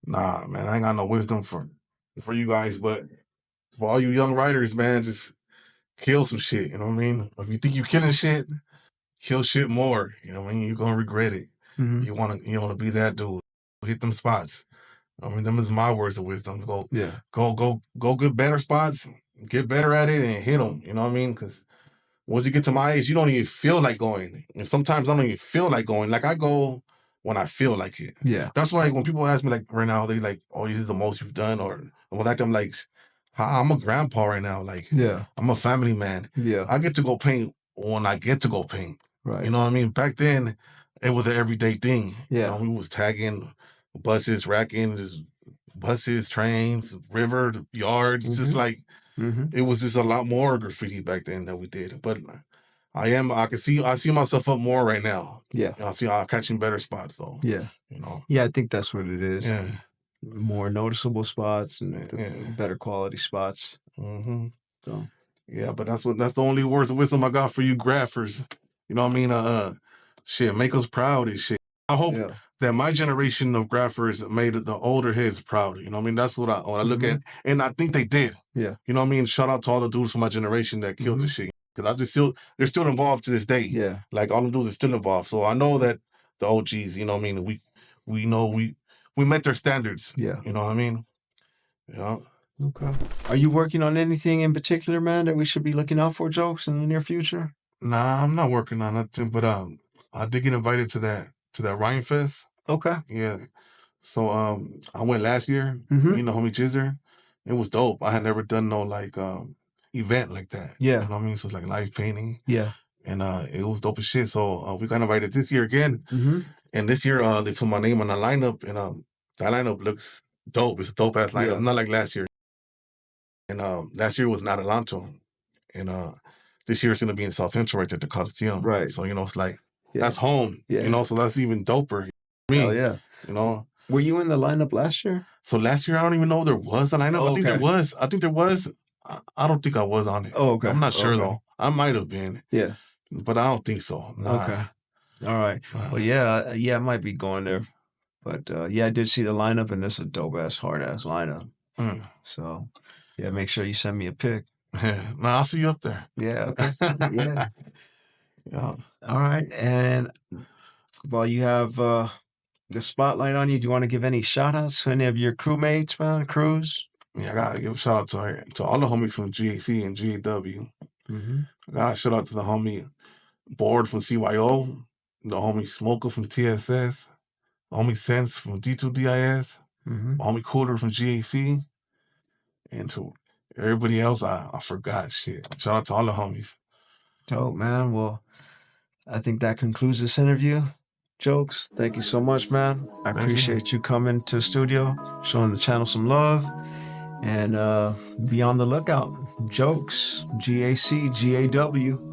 Nah, man, I ain't got no wisdom for you guys, but for all you young writers, man, just kill some shit. You know what I mean? If you think you're killing shit, kill shit more. You know what I mean? You're gonna regret it. Mm-hmm. You wanna be that dude. Hit them spots. I mean, them is my words of wisdom. Yeah. Go get better spots, get better at it, and hit them. You know what I mean? Because once you get to my age, you don't even feel like going. And sometimes I don't even feel like going. Like I go when I feel like it. Yeah. That's why when people ask me like right now, they like, "Oh, this is the most you've done," or well, like I'm like, I'm a grandpa right now. Like, Yeah. I'm a family man. Yeah. I get to go paint when I get to go paint. Right. You know what I mean? Back then, it was an everyday thing. Yeah. You know, we was tagging buses, racking, just buses, trains, river, yards. It's just like Mm-hmm. it was just a lot more graffiti back then that we did. But I see myself up more right now. Yeah. I'm catching better spots though. Yeah. You know. Yeah, I think that's what it is. Yeah. More noticeable spots and the Yeah. better quality spots. Mm-hmm. So Yeah, but that's the only words of wisdom I got for you graphers. You know what I mean? Shit, make us proud and shit. I hope yeah. that my generation of graphers made the older heads proud. You know what I mean? That's what I look at. And I think they did. Yeah. You know what I mean? Shout out to all the dudes from my generation that killed the shit. Because they're still involved to this day. Yeah. Like all the dudes are still involved. So I know that the OGs, you know what I mean? We know we met their standards. Yeah. You know what I mean? Yeah. Okay. Are you working on anything in particular, man, that we should be looking out for, jokes, in the near future? Nah, I'm not working on nothing, but I did get invited to that Ryan Fest. Okay. Yeah. So I went last year, Mhm. you know, homie Jizzer. It was dope. I had never done no like event like that. Yeah. You know what I mean? So it's like live painting. Yeah. And it was dope as shit. So we got invited this year again. Mm-hmm. And this year they put my name on the lineup, and that lineup looks dope. It's a dope ass lineup, Yeah. not like last year. And last year was not Adelanto. And this year it's gonna be in South Central right there at the Coliseum. Right. So, you know, it's like Yeah. that's home. Yeah. You know, so that's even doper. Me. Hell yeah. You know. Were you in the lineup last year? So last year I don't even know there was a lineup. Oh, I think there okay. was. I don't think I was on it. Oh, okay. I'm not sure Okay. though. I might have been. Yeah. But I don't think so. Nah. Okay. All right. Nah. Well, yeah, I might be going there. But yeah, I did see the lineup, and it's a dope ass, hard ass lineup. Mm. So yeah, make sure you send me a pic. Nah, I'll see you up there. Yeah. Okay. Yeah. Yeah. All right. And while you have the spotlight on you, do you want to give any shout outs to any of your crewmates, man, crews? Yeah, I gotta give a shout out to all the homies from GAC and GAW. Mm-hmm. I gotta shout out to the homie Board from CYO, the homie Smoker from TSS, the homie Sense from D2DIS, Mm-hmm. the homie Cooler from GAC, and to everybody else, I forgot shit. Shout out to all the homies. Dope, man. Well, I think that concludes this interview. Jokes, thank you so much, man. I appreciate you coming to the studio, showing the channel some love, and be on the lookout. Jokes, GAC, GAW.